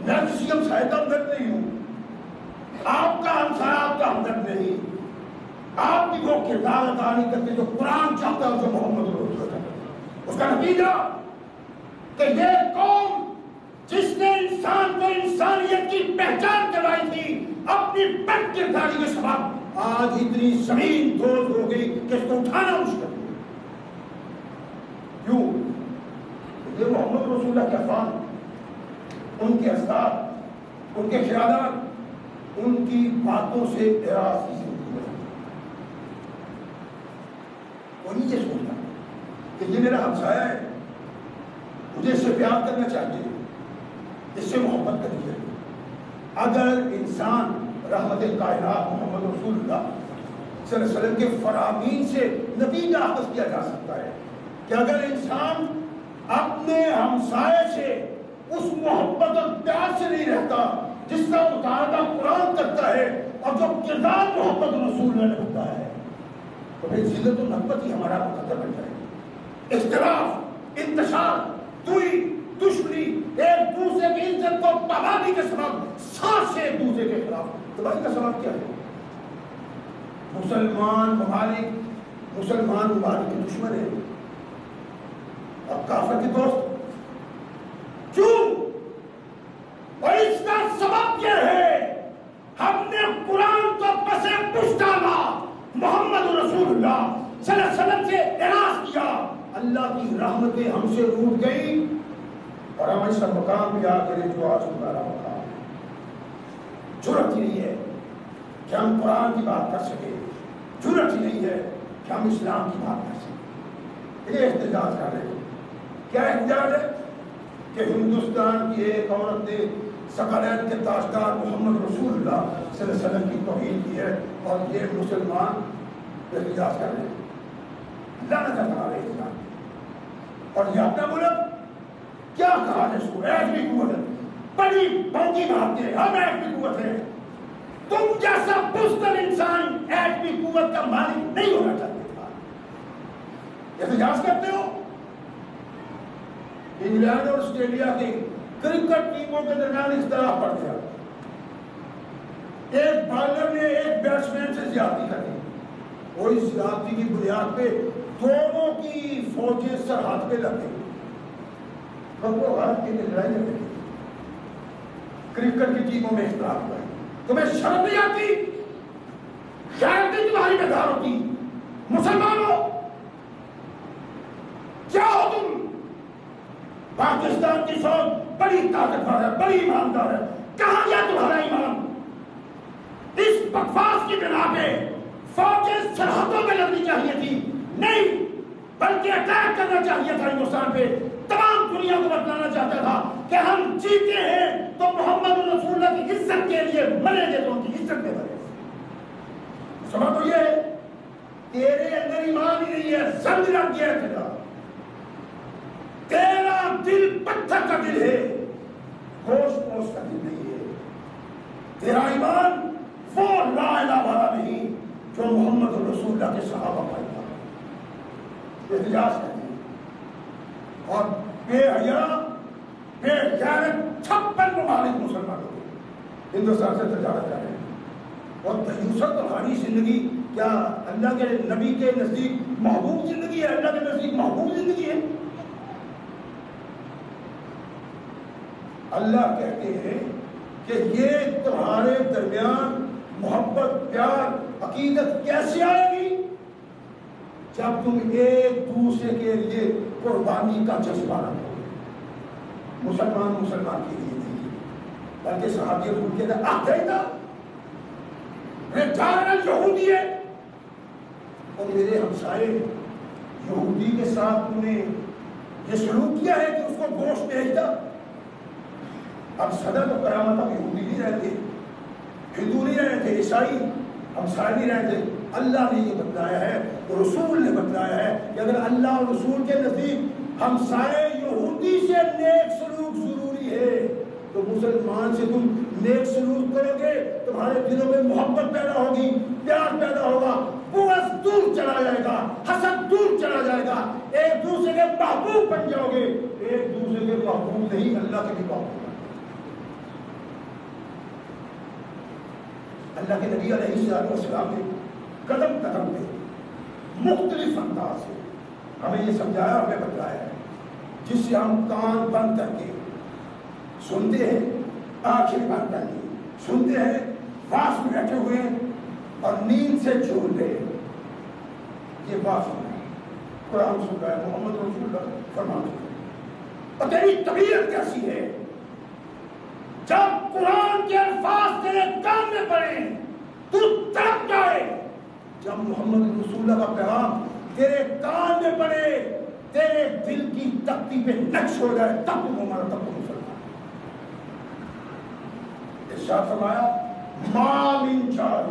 میں کسی ہمسایہ کا ہمدرد نہیں ہوں، آپ کا ہمسایہ آپ کا ہمدرد نہیں، آپ بھی وہ کردار ادا نہیں کرتے جو قرآن چاہتا ہے، جو محمد رسول اللہ چاہتا ہے۔ اس کا نتیجہ کہ یہ قوم جس نے انسان کو انسانیت کی پہچان کروائی تھی، اپنی بد کرداری کے سبب آج اتنی زمین دوز ہو گئی کہ اس کو اٹھانا مشکل ہے۔ کیوں؟ یہ محمد رسول اللہ کے افعال، ان کے اسرار، ان کے خیالات، ان کی باتوں سے اعراض کی زندگی ہے۔ وہ نہیں یہ سوچتا کہ یہ میرا ہمسایہ ہے، مجھے اس سے پیار کرنا چاہیے، اس سے محبت کرنی چاہیے۔ اگر انسان رحمت کائنات محمد رسول اللہ صلی اللہ علیہ وسلم کے فرامین سے نتیجہ حاصل کیا جا سکتا ہے کہ اگر انسان اپنے ہمسائے سے اس محبت اور پیار سے نہیں رہتا جس کا مطالبہ قرآن کرتا ہے اور جو کردار محمد رسول اللہ نے بتایا ہے، تو پھر ذلت و نکبت ہی ہمارا مقدر بن جائے گی۔ اختلاف، انتشار، دوئی، دشمنی، ایک دوسرے کی عزت کو پامالی کے سبب سانس سے ایک دوسرے کے خلاف تباہی کا سبب کیا ہے؟ مسلمان ممالک کے دشمن ہیں اور کافر کے دوست۔ کیوں؟ اور اس کا سبب یہ ہے ہم نے قرآن کو پس پش ڈالا، محمد رسول اللہ صلی اللہ علیہ وسلم سے اعراض کیا، اللہ کی رحمتیں ہم سے روٹ گئی اور ہم ایسا مقام بھی آ گئے جو آج ہمارا مقام ہے۔ جرأت ہی نہیں ہے کہ ہم قرآن کی بات کر سکیں، جرأت ہی نہیں ہے کہ ہم اسلام کی بات کر سکیں۔ یہ احتجاج کر رہے ہیں۔ کیا احتجاج ہے؟ کہ ہندوستان کی ایک عورت نے ثقلین کے تاجدار محمد رسول اللہ صلی اللہ علیہ وسلم کی توہین کی ہے اور یہ مسلمان احتجاج کر رہے ہیں، لعنت کرا رہے ہیں۔ اور یہ اپنا ملک کیا کہا ہے اس کو؟ ایک بھی قوت ہے، بڑی بڑی بات ہے، ہم ایک بھی قوت ہے۔ تم جیسا بزدل انسان ایک بھی قوت کا مالک نہیں ہونا چاہتے تھا۔ احتجاج کرتے ہو؟ انگلینڈ اور آسٹریلیا کی کرکٹ ٹیموں کے درمیان اختلاف پڑ گیا، ایک بالر نے ایک بیٹسمین سے زیادتی کر دی، وہی زیادتی کی بنیاد پہ دونوں کی فوجیں سرحد پہ لگ گئی، وہ بھارت کی لڑائی لڑ گئی، کرکٹ کی ٹیموں میں اختلاف ہوا۔ تمہیں شرم نہیں آتی؟ غیرت نہیں تمہاری بیدار ہوتی؟ مسلمانوں کیا ہو تم؟ پاکستان کی فوج بڑی طاقتور ہے، بڑی ایماندار ہے، کہاں گیا تمہارا ایمان؟ اس بکواس کی بنا پہ فوجیں سرحدوں میں لگنی چاہیے تھی، نہیں بلکہ اٹیک کرنا چاہیے تھا ہندوستان پہ، تمام دنیا کو بتلانا چاہتا تھا کہ ہم جیتے ہیں تو محمد رسول اللہ کی عزت کے لیے مریں گے، تو ان کی عزت میں مریں۔ سبب تو یہ ہے تیرے اندر ایمان ہی نہیں ہے، زنگ لگ گیا تیرا، تیرا دل پتھر کا دل ہے، گوشت پوش کا دل نہیں ہے، تیرا ایمان وہ لا الہ والا نہیں جو محمد رسول اللہ کے صحابہ پائے گا۔ احتجاج کرتے ہیں اور بے حیا بے غیرت 56 ممالک مسلمانوں کو ہندوستان سے تجارت کر رہے ہیں، اور تیوسر تمہاری زندگی کیا اللہ کے نبی کے نزدیک محبوب زندگی ہے؟ اللہ کے نزدیک محبوب زندگی ہے؟ اللہ کہتے ہیں کہ یہ تمہارے درمیان محبت، پیار، عقیدت کیسے آئے گی جب تم ایک دوسرے کے لیے قربانی کا جذبہ رکھو گے۔ مسلمان کے لیے نہیں بلکہ صحابی رسول کے لیے آخریتا رجال یہودی ہے، اور میرے ہمسائے یہودی کے ساتھ تم نے یہ سلوک کیا ہے کہ اس کو گوشت بھیجتا۔ اب صدر تو قیامت اب یہودی نہیں رہتے، ہندو نہیں رہتے، عیسائی ہم سائے نہیں رہتے. اللہ نے یہ بتلایا ہے, رسول نے بتلایا ہے کہ اگر اللہ اور رسول کے نزدیک ہمسائے یہودی سے نیک سلوک ضروری ہے تو مسلمان سے تم نیک سلوک کرو گے, تمہارے دلوں میں محبت پیدا ہوگی, پیار پیدا ہوگا, بغض دور چلا جائے گا, حسد دور چلا جائے گا, ایک دوسرے کے محبوب بن جاؤ گے. ایک دوسرے کے محبوب نہیں, اللہ کے بھی محبوب. اللہ کے نبی علیہ السلام نے قدم قدم پہ مختلف انداز سے ہمیں یہ سمجھایا, ہمیں بتلایا ہے, جس سے ہم کان بند کر کے سنتے ہیں, آنکھیں بند کر کے سنتے ہیں, پاس میں بیٹھے ہوئے اور نیند سے جھول رہے. یہ بات سن رہے ہیں, قرآن سن رہا ہے, محمد رسول اللہ فرماتے ہیں. اور تیری طبیعت کیسی ہے جب قرآن کے الفاظ تیرے کان میں پڑے تو تڑپ جائے, جب محمد رسول اللہ کا پیغام تیرے کان میں پڑے تیرے دل کی تختی پہ نقش ہو جائے, تب تم ہمارا, تب تم مسلمان. ارشاد فرمایا ما من جار,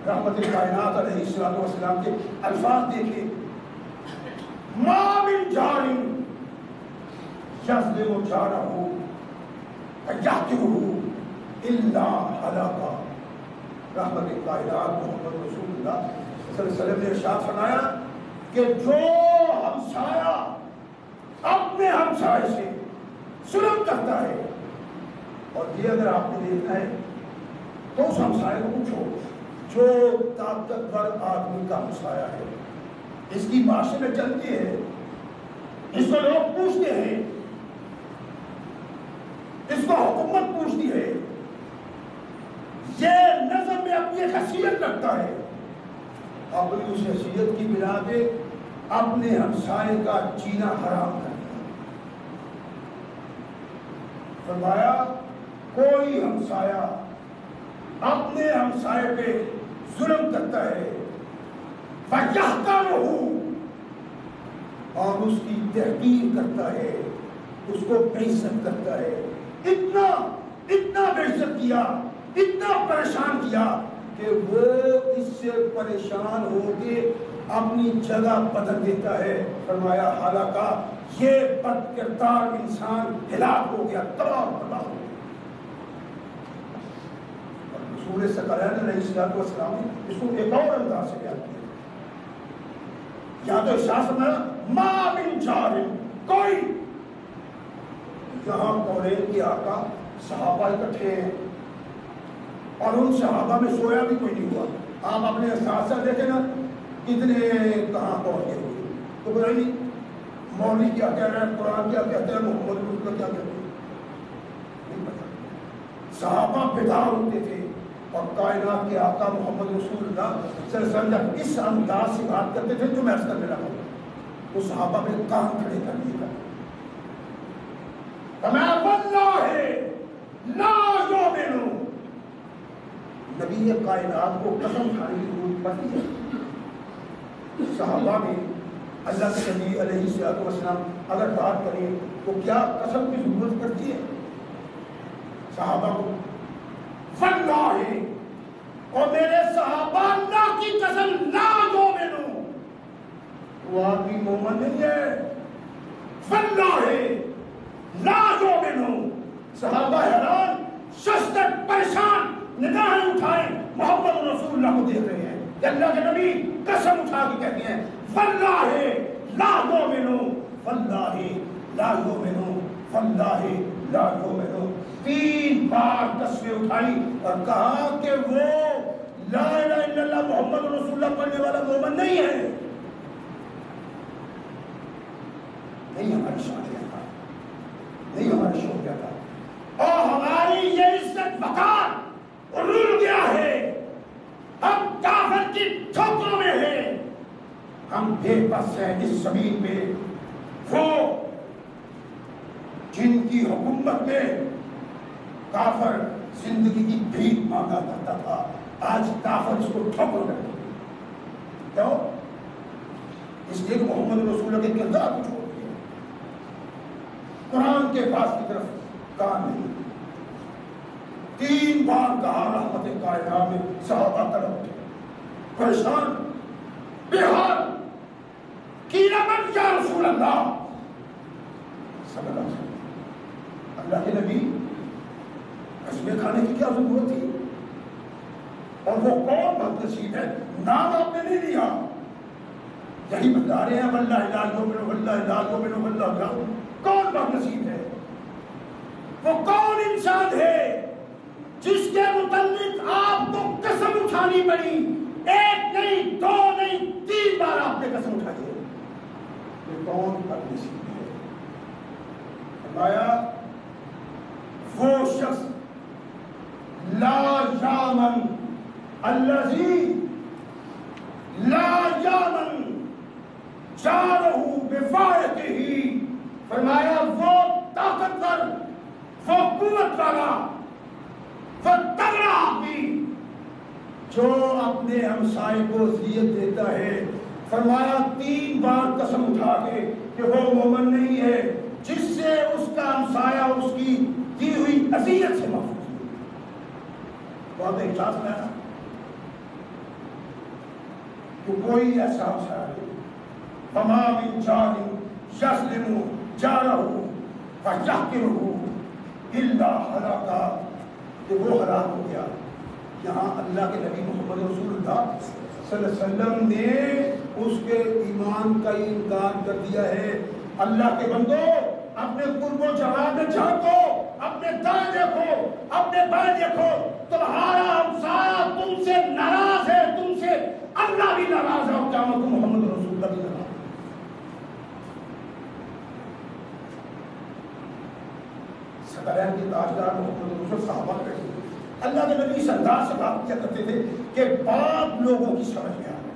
رحمت کائنات علیہ السلام کے الفاظ دیکھیں, ما من جار یظلم جارہ یحقرہ الا ہلاکا. رحمت کائنات محمد رسول اللہ صلی اللہ علیہ وسلم نے ارشاد فرمایا کہ جو ہمسایہ اپنے ہمسائے سے ظلم کرتا ہے, اور یہ اگر آپ نے دیکھنا ہے تو اس ہمسائے کو پوچھو جو طاقتور آدمی کا ہمسایہ ہے, اس کی معاشرے میں چلتی ہے, اس کو لوگ پوچھتے ہیں, اس کو حکومت پوچھتی ہے, یہ نظم میں اپنی ایک حیثیت رکھتا ہے, اپنی اس حیثیت کی بنا پہ اپنے ہمسائے کا جینا حرام کر دیا. فرمایا کوئی ہمسایہ اپنے ہمسائے پہ ظلم کرتا ہے فَيَحْقَرُهُ, اور اس کی تحقیر کرتا ہے, اس کو بے عزت کرتا ہے, اتنا بے عزت کیا, اتنا پریشان کیا کہ وہ اس سے پریشان ہو کے اپنی جگہ بدل دیتا ہے. فرمایا حالانکہ یہ بد کردار انسان ہلاک ہو گیا, تباہ ہو گیا. رسول ثقلین علیہ السلام نے اس کو ایک اور انداز سے بیان کیا. یا تو ارشاد فرمایا ما من جار, کوئی, یہاں کونین کے آقا صحابہ اکٹھے ہیں اور ان صحابہ میں سویا بھی کوئی نہیں ہوا. آپ اپنے اساتذہ دیکھیں نا کتنے کہاں پہنچ گئے ہوئے, تو بتائیے نہیں مولوی کیا کہہ رہے ہیں, قرآن کیا کہتے ہیں, محمد رسول اللہ کیا کہتے ہیں, نہیں پتا. صحابہ بیدار ہوتے تھے اور کائنات کے آقا محمد رسول اللہ صلی اللہ علیہ وسلم اس انداز سے بات کرتے تھے جو محض کرنے لگا تو صحابہ میں کان کھڑے کر دیے گا. نبی کائنات کو قسم کھانے کی ضرورت پڑتی ہے. صحابہ میں اللہ کے نبی علیہ السلام اگر بات کریں تو کیا قسم کی ضرورت پڑتی ہے صحابہ کو؟ واللہ, اور میرے صحابہ اللہ کی قسم لا یؤمنون, وہ آدمی مومن نہیں ہے. واللہ لا یؤمنون. صحابہ حیران, ششدر, پریشان, نگاہیں اٹھائے محمد رسول اللہ کو دیکھ رہے ہیں کہ اللہ کے نبی قسم اٹھا کے کہتے ہیں واللہ لا یؤمنون, واللہ لا یؤمنون, واللہ لا یؤمنون. 3 بار تصویر اٹھائی اور کہا کہ وہ لا الہ الا اللہ محمد رسول اللہ پڑھنے والا مومن نہیں ہے. نہیں ہماری شان تھا, نہیں ہماری شوق کیا تھا, اور ہماری یہ عزت وقار رول گیا ہے. ہم کافر کی ٹھوکروں میں ہیں, ہم بے بس ہیں اس زمین پہ. وہ جن کی حکومت میں کافر زندگی کی بھیک مانگا کرتا تھا, آج کافر اس کو ٹھوکر رہے ہیں. کیوں؟ اس لیے کہ محمد رسول اللہ کے کردار کو چھوڑ دیا, قرآن کے پاس کی طرف کان نہیں. 3 بار کہا رحمت کائنات میں صحابہ تڑپ اٹھے پریشان بے حال کی رحمت یا رسول اللہ صلی اللہ علیہ وسلم اللہ کے نبی قسمیں کھانے کی کیا ضرورت تھی اور وہ کون بد نصیب ہے نام آپ نے نہیں لیا یہی بتا رہے ہیں واللہ لا یؤمن واللہ لا یؤمن واللہ لا کون بد نصیب ہے وہ کون انسان ہے جس کے متعلق آپ کو قسم اٹھانی پڑی 1 نہیں 2 نہیں 3 بار آپ نے قسم اٹھائی ہے یہ کون بد نصیب ہے فرمایا وہ شخص لا یامن الذی لا یامن جارہ بفائقہ فرمایا وہ طاقتور وہ قوت والا وہ تگڑا آدمی جو اپنے ہمسائے کو اذیت دیتا ہے فرمایا 3 بار قسم اٹھا کے کہ وہ مومن نہیں ہے جس سے اس کا ہمسایہ اس کی دی ہوئی اذیت سے محفوظ ہے بہت احساس میں تو کوئی ایسا ہمسایہ نہیں فما من جار یظلم جارہ فیحقرہ الا ہلاکا کہ وہ ہلاک ہو گیا یہاں اللہ کے نبی محمد رسول اللہ صلی اللہ علیہ وسلم نے اس کے ایمان کا انکار کر دیا ہے اللہ کے بندو اپنے قرب و جواب میں جھانکو اپنے دائیں دیکھو اپنے بائیں دیکھو تمہارا ہمسایہ تم سے ناراض ہے تم سے اللہ بھی ناراض ہے اور قیامت کو محمد رسول اللہ بھی ناراض ہے سکرین کے تاجدار محمد رسول صحابہ کرتے تھے اللہ کے نبی اس انداز سے بات کیا کرتے تھے کہ بات لوگوں کی سمجھ میں آ رہی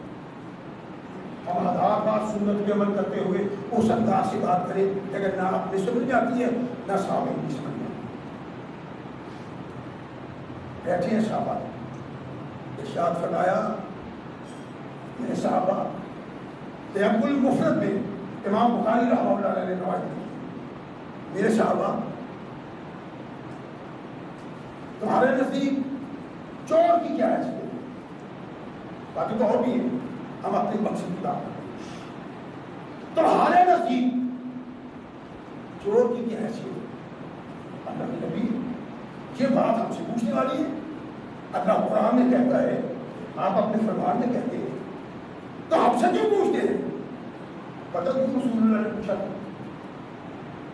ہم ہزار بار سنت پہ عمل کرتے ہوئے اس انداز سے بات کریں لیکن نہ اپنے سمجھ میں آتی ہے نہ صحابہ کی سمجھ میں بیٹھے ہیں صحابہ ارشاد فرمایا میرے صحابہ تیمم المفرد میں امام بخاری رحمہ اللہ علیہ نے روایت کی میرے صحابہ تمہارے نزدیک چور کی کیا حیثیت ہے باقی تو اور بھی ہے ہم اپنے مقصد کی بات کریں تمہارے نزدیک چور کی کیا حیثیت ہے اللہ کے نبی یہ بات ہم سے پوچھنے والی ہے اللہ قرآن میں کہتا ہے آپ اپنے فرمان میں کہتے ہیں تو ہم سے کیوں پوچھتے ہیں پتہ کیوں رسول اللہ نے پوچھا تھا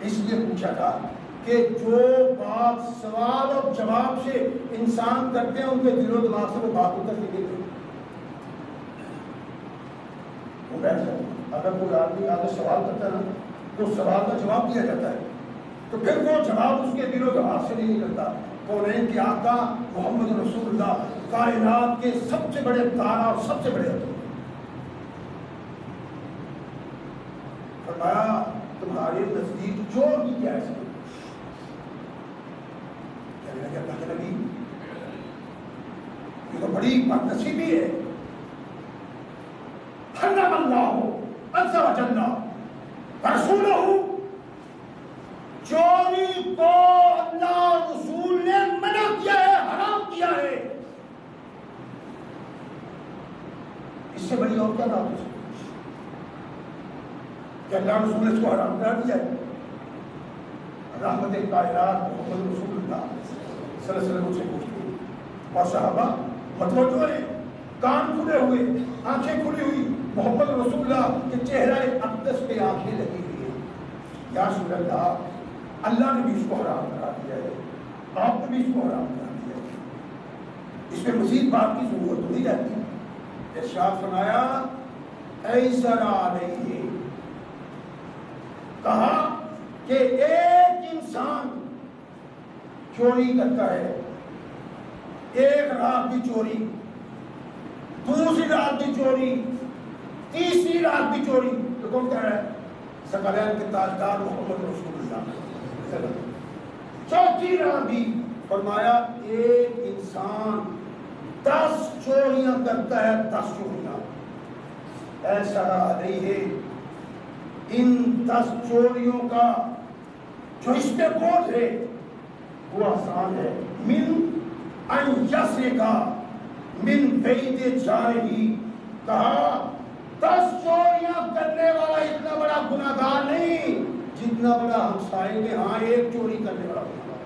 اس لیے پوچھا تھا کہ جو بات سوال اور جواب سے انسان کرتے ہیں ان کے دل و دماغ سے وہ بات اتر کے دیتے وہ بیٹھ جاتے اگر کوئی آدمی آگے سوال کرتا ہے نا تو سوال کا جواب دیا جاتا ہے تو پھر وہ جواب اس کے دل و دماغ سے نہیں نکلتا کونین کے آقا محمد رسول اللہ کائنات کے سب سے بڑے دانا اور سب سے بڑے حکیم فرمایا تمہارے نزدیک چور کی کیا حیثیت کہ اللہ کے نبی یہ تو بڑی بدنصیبی ہے حرم اللہ عز و جل رسولہ چوری کو اللہ رسول نے منع کیا ہے حرام کیا ہے اس سے بڑی اور کیا بات ہو سکتی کہ اللہ رسول نے اس کو حرام کرا دیا ہے رحمت کائنات محمد رسول اللہ صلی اللہ علیہ وسلم سے پوچھتے ہیں اور صحابہ متوجہ ہیں کان کھلے ہوئے آنکھیں کھلی ہوئی محمد رسول اللہ کے چہرہ اقدس پہ آنکھیں لگی ہوئی ہیں یا رسول اللہ اللہ نے بھی اس کو حرام کرا دیا ہے آپ نے بھی اس کو حرام کرا دیا ہے اس میں مزید بات کی ضرورت نہیں رہتی ارشاد فرمایا ایسر علیہ کہا کہ ایک انسان چوری کرتا ہے ایک رات بھی چوری دوسری رات بھی چوری تیسری رات بھی چوری تو کون کہہ رہا ہے ثقلین کے تاجدار محمد رسول اللہ چوتھی رات بھی فرمایا ایک انسان 10 چوریاں کرتا ہے 10 چوریاں ایسا نہیں ہے ان 10 چوریوں کا جو اس پہ بوجھ ہے وہ آسان ہے من ان یسرقا من بید جارہی، کہا 10 چوریاں کرنے والا اتنا بڑا گناہگار نہیں جتنا بڑا ہمسائے کے ہاں ایک چوری کرنے والا گناہگار۔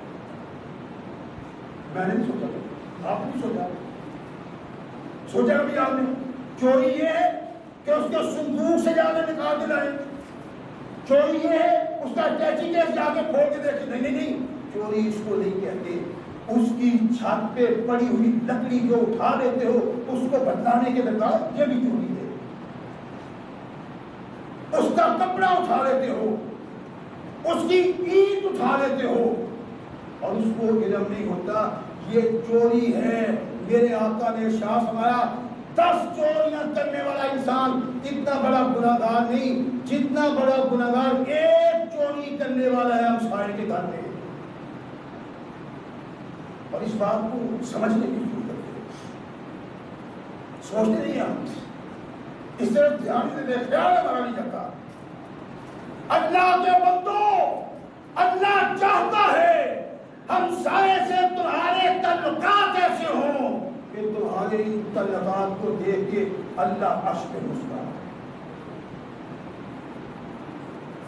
میں نے نہیں سوچا، آپ نے سوچا، سوچا بھی آپ نے؟ چوری یہ ہے کہ اس کے صندوق سے جا کے نکال کے لائے، چوری یہ ہے اس کا ٹیچی کیس جا کے پھوڑ کے دیکھے، نہیں نہیں نہیں، چوری اس کو نہیں کہتے، اس کی چھت پہ پڑی ہوئی لکڑی جو اٹھا لیتے ہو اس کو بدلانے کے بجائے یہ بھی چوری ہے، اس کا کپڑا اٹھا لیتے ہو، اس کی اینٹ اٹھا لیتے ہو اور اس کو علم نہیں ہوتا یہ چوری ہے۔ میرے آقا نے ارشاد فرمایا 10 چوریاں کرنے والا انسان اتنا بڑا گناہگار نہیں جتنا بڑا گناہگار ایک چوری کرنے والا ہے ہمسائے کے گھر میں۔ اور اس بات کو سمجھنے کی ضرورت ہے، سوچتے نہیں ہم، اس طرح دھیان سے دیکھ، خیال ہمارا نہیں جاتا۔ اللہ کے بندو، اللہ چاہتا ہے ہمسائے سے تمہارے تعلقات ایسے ہوں کہ تمہارے ان تعلقات کو دیکھ کے اللہ عرش پہ مسکرائے۔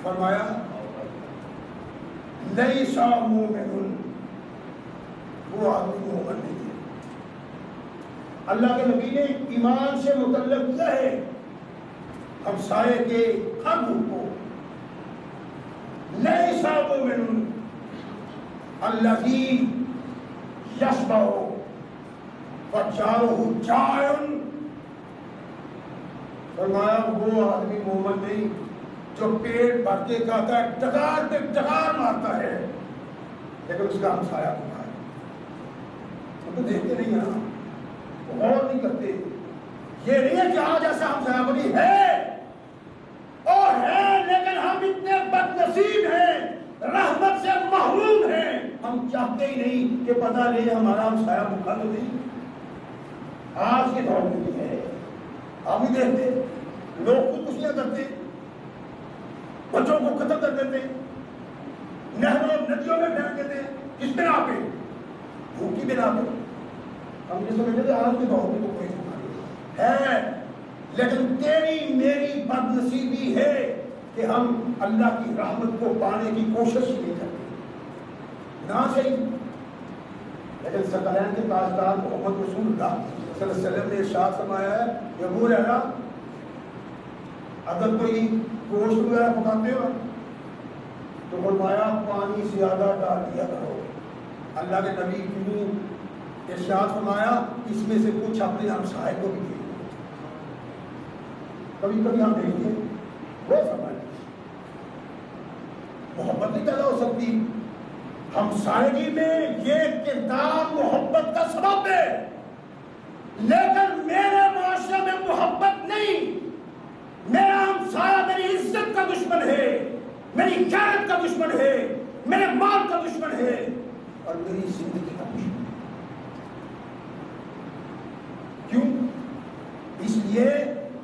فرمایا لیس مومن، وہ آدمی مومن نہیں ہے۔ اللہ کے نبی نے ایمان سے متعلق کیا ہے ہمسائے کے حق کو، لیس مومن الذی یشبع فجارہ جائع، فرمایا وہ آدمی مومن نہیں جو پیٹ بھر کے کھاتا ہے، ڈگار پہ ڈگار مارتا ہے لیکن اس کا ہمسایہ بھوکا ہے۔ ہم تو دیکھتے نہیں ہیں، غور نہیں کرتے۔ یہ نہیں ہے کہ آج ایسا ہمسایہ بنی ہے اور ہے، لیکن ہم اتنے بد نصیب ہیں، رحمت سے محروم ہیں، ہم چاہتے ہی نہیں کہ پتہ لے ہمارا ہمسایہ بھوکا تو نہیں۔ آج کے دور میں بھی ہے، آپ بھی دیکھتے لوگ خودکشیاں کرتے، بچوں کو قتل کر دیتے، نہروں ندیوں میں پھینک دیتے، کس بنا پہ؟ بھوک کی بنا پہ۔ ہم یہ سمجھتے تھے آج کے دور میں تو کوئی بھوکا ہے، لیکن تیری میری بد نصیبی ہے کہ ہم اللہ کی رحمت کو پانے کی کوشش نہیں کرتے، نہ صحیح۔ لیکن ثقلین کے تاجدار محمد رسول اللہ صلی اللہ علیہ وسلم نے ارشاد فرمایا ہے کہ ابو ہریرہ اگر کوئی گوشت وغیرہ پکاتے ہو تو فرمایا پانی زیادہ ڈال دیا کرو۔ اللہ کے نبی کیوں ارشاد فرمایا اس میں سے کچھ اپنے ہمسائے کو بھی دے۔ کبھی کبھی ہم دیکھتے ہیں وہ فرمایا محبت نہیں پیدا ہو سکتی، ہمسائیگی میں یہ کردار محبت کا سبب ہے، لیکن میرے معاشرے میں محبت نہیں، میرا ہمسایہ میری عزت کا دشمن ہے، میری غیرت کا دشمن ہے، میرے مال کا دشمن ہے اور میری زندگی کا دشمن ہے۔ کیوں؟ اس لیے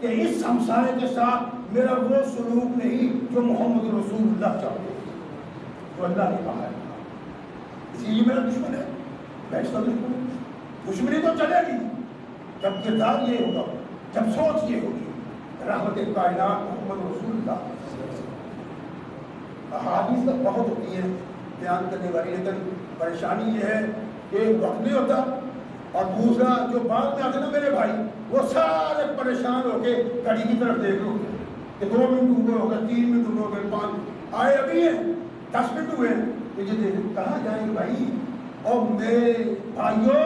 کہ اس ہمسائے کے ساتھ میرا وہ سلوک نہیں جو محمد رسول اللہ چاہتے ہیں، جو اللہ نے کہا ہے۔ اسی لیے میرا دشمن ہے، میں اس کا دشمن ہوں۔ دشمنی تو چلے گی جب کردار یہ ہوگا، جب سوچ یہ ہوگی۔ رحمت کائنات محمد رسول اللہ، احادیث تو بہت ہوتی ہیں بیان کرنے والی، لیکن پریشانی یہ ہے کہ وقت نہیں ہوتا، اور دوسرا جو بعد میں آتے نا میرے بھائی، وہ سارے پریشان ہو کے گھڑی کی طرف دیکھ لو کہ 2 منٹ ہوئے ہو گئے، 3 منٹ ہوئے ہو گئے، 5 آئے ابھی ہیں، 10 منٹ ہوئے ہیں، تو یہ دیکھ کہاں جائیں گے بھائی؟ اور میرے بھائیوں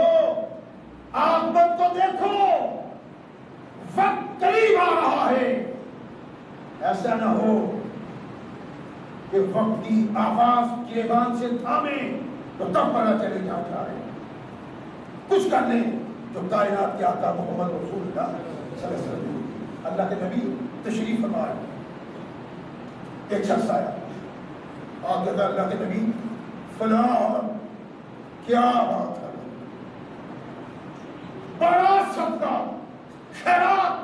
عاقبت کو دیکھو، وقت قریب آ رہا ہے، ایسا نہ ہو کہ وقت کی آواز گریبان سے تھامے تو تب پتہ چلے کیا اٹھا رہے ہیں۔ کچھ کر لیں جو کائنات کے آقا محمد رسول اللہ صلی اللہ علیہ وسلم، اللہ کے نبی تشریف فرمائے۔ ایک شخص آیا اور کہتا اللہ کے نبی فلاں کیا بات ہے، بڑا صدقہ، خیرات،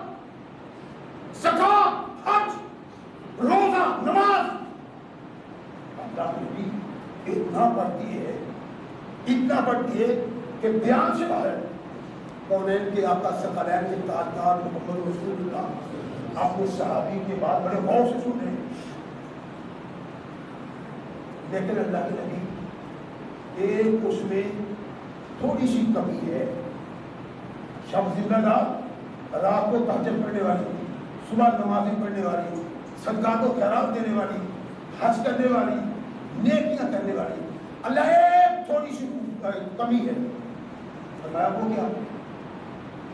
زکات، حج، روزہ، نماز، اللہ کے نبی اتنا پڑھتی ہے کہ بیان سے باہر کونین کے آقا ثقلین کے تاجدار محمد رسول اللہ اپنے صحابی کے بعد بڑے غور سے سن رہے ہیں. لیکن اللہ کے نبی ایک اس میں تھوڑی سی کمی ہے. شب زندہ دار، رات کو تہجد پڑھنے والی، صبح نمازیں پڑھنے والی، صدقات و خیرات دینے والی، حج کرنے والی، نیکیاں کرنے والی، اللہ ایک تھوڑی سی کمی ہے. فرمایا وہ کیا؟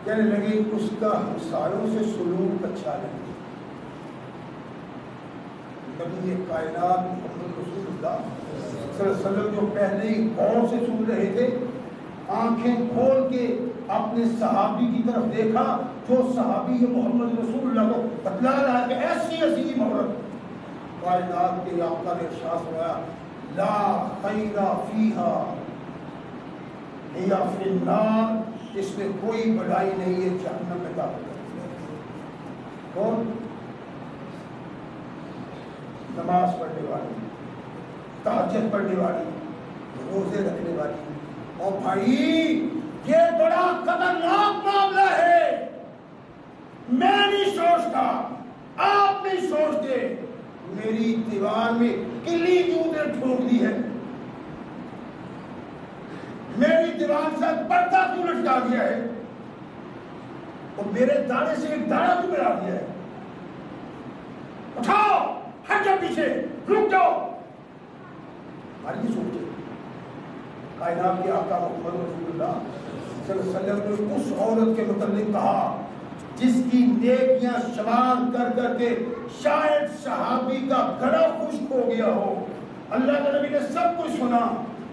کہنے لگے اس کا ہمسایوں سے سلوک اچھا نہیں. نبی کائنات محمد رسول اللہ صلی اللہ علیہ وسلم جو پہلے ہی غور سے سن رہے تھے، آنکھیں کھول کے اپنے صحابی کی طرف دیکھا جو صحابی محمد رسول اللہ کو بتلا رہا ہے کہ ایسی عظیم عورت. کائنات کے آقا نے ارشاد فرمایا لا خیر فیہا ہی فی النار، اس میں کوئی بڑائی نہیں ہے، جہنم میں داخل ہے. کون؟ نماز پڑھنے والی، تہجد پڑھنے والی، روزے رکھنے والی. اور بھائی یہ بڑا خطرناک معاملہ ہے. میں نہیں سوچتا، آپ نہیں سوچتے، میری دیوار میں کلی کیوں نے ٹھوک دی ہے، میری دیوار سے پردہ کیوں لٹکا دیا ہے، اور میرے دانے سے ایک دانا کیوں ملا دیا ہے. اٹھاؤ، ہٹ جاؤ پیچھے، رک جاؤ. ہماری سوچے کائنات کے آقا محمد رسول اللہ صلی اللہ علیہ وسلم نے اس عورت کے متعلق کہا جس کی نیکیاں شمار کر کر کے شاید صحابی کا گلا خشک ہو گیا ہو. اللہ کے نبی نے سب کچھ سنا.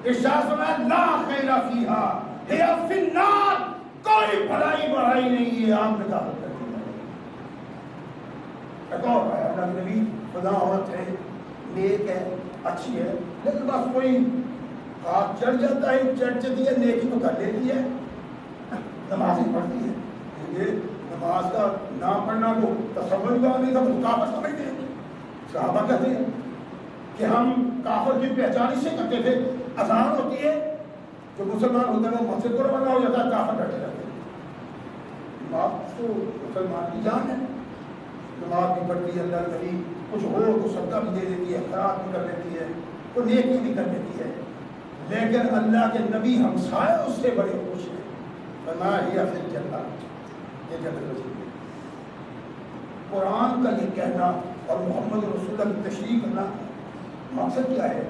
ارشاد فرمایا لا خیر فیہا ہی فی النار، کوئی بھلائی بڑائی نہیں ہے، آپ نے داخل کر دیا. ایک اور ہے اللہ کے نبی خدا عورت ہے، نیک ہے، اچھی ہے، لیکن بس کوئی ہاتھ چڑھ جاتا ہے، چڑھ جاتی ہے، نیکی تو کر لیتی ہے، نماز ہی پڑھتی ہے. یہ نماز کا نہ پڑھنا کو تصور کا نہیں تھا، وہ کافر سمجھتے ہیں. صحابہ کہتے ہیں کہ ہم کافر کی پہچان اس سے کرتے تھے، اذان ہوتی ہے جو مسلمان ہوتے ہیں وہ مسجد کو روانہ ہو جاتا ہے، کافر بیٹھے رہتے ہیں. نماز تو مسلمان کی جان ہے، نماز بھی پڑھتی ہے، اللہ نبی کچھ ہو تو صدقہ بھی دے دیتی ہے، خیرات بھی کر لیتی ہے، تو نیکی بھی کر لیتی ہے. لیکن اللہ کے نبی ہمسائے اس سے بڑے خوش ہیں. فرمایا ہی فی الجنہ، یہ جنت نصیب ہے. قرآن کا یہ کہنا اور محمد رسول اللہ کی تشریح کرنا مقصد کیا ہے؟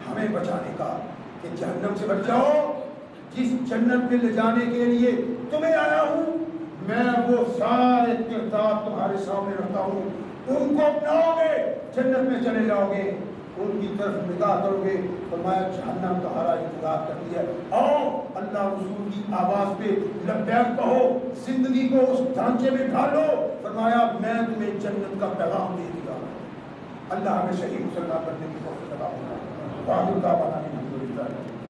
ہمیں بچانے کا کہ جہنم سے بچ جاؤ. جس جنت میں لے جانے کے لیے تمہیں آیا ہوں میں وہ سارے کردار تمہارے سامنے رکھتا ہوں، ان کو اپناؤ گے جنت میں چلے جاؤ گے، ان کی طرف نگاہ کرو گے. فرمایا جہنم تمہارا انتظار کرتی ہے. آؤ اللہ رسول کی آواز پہ لبیک کہو، زندگی کو اس ڈھانچے میں ڈھالو. فرمایا میں تمہیں جنت کا پیغام دے دیا. اللہ ہمیں صحیح مسلمان بننے کی توفیق عطا فرمائے.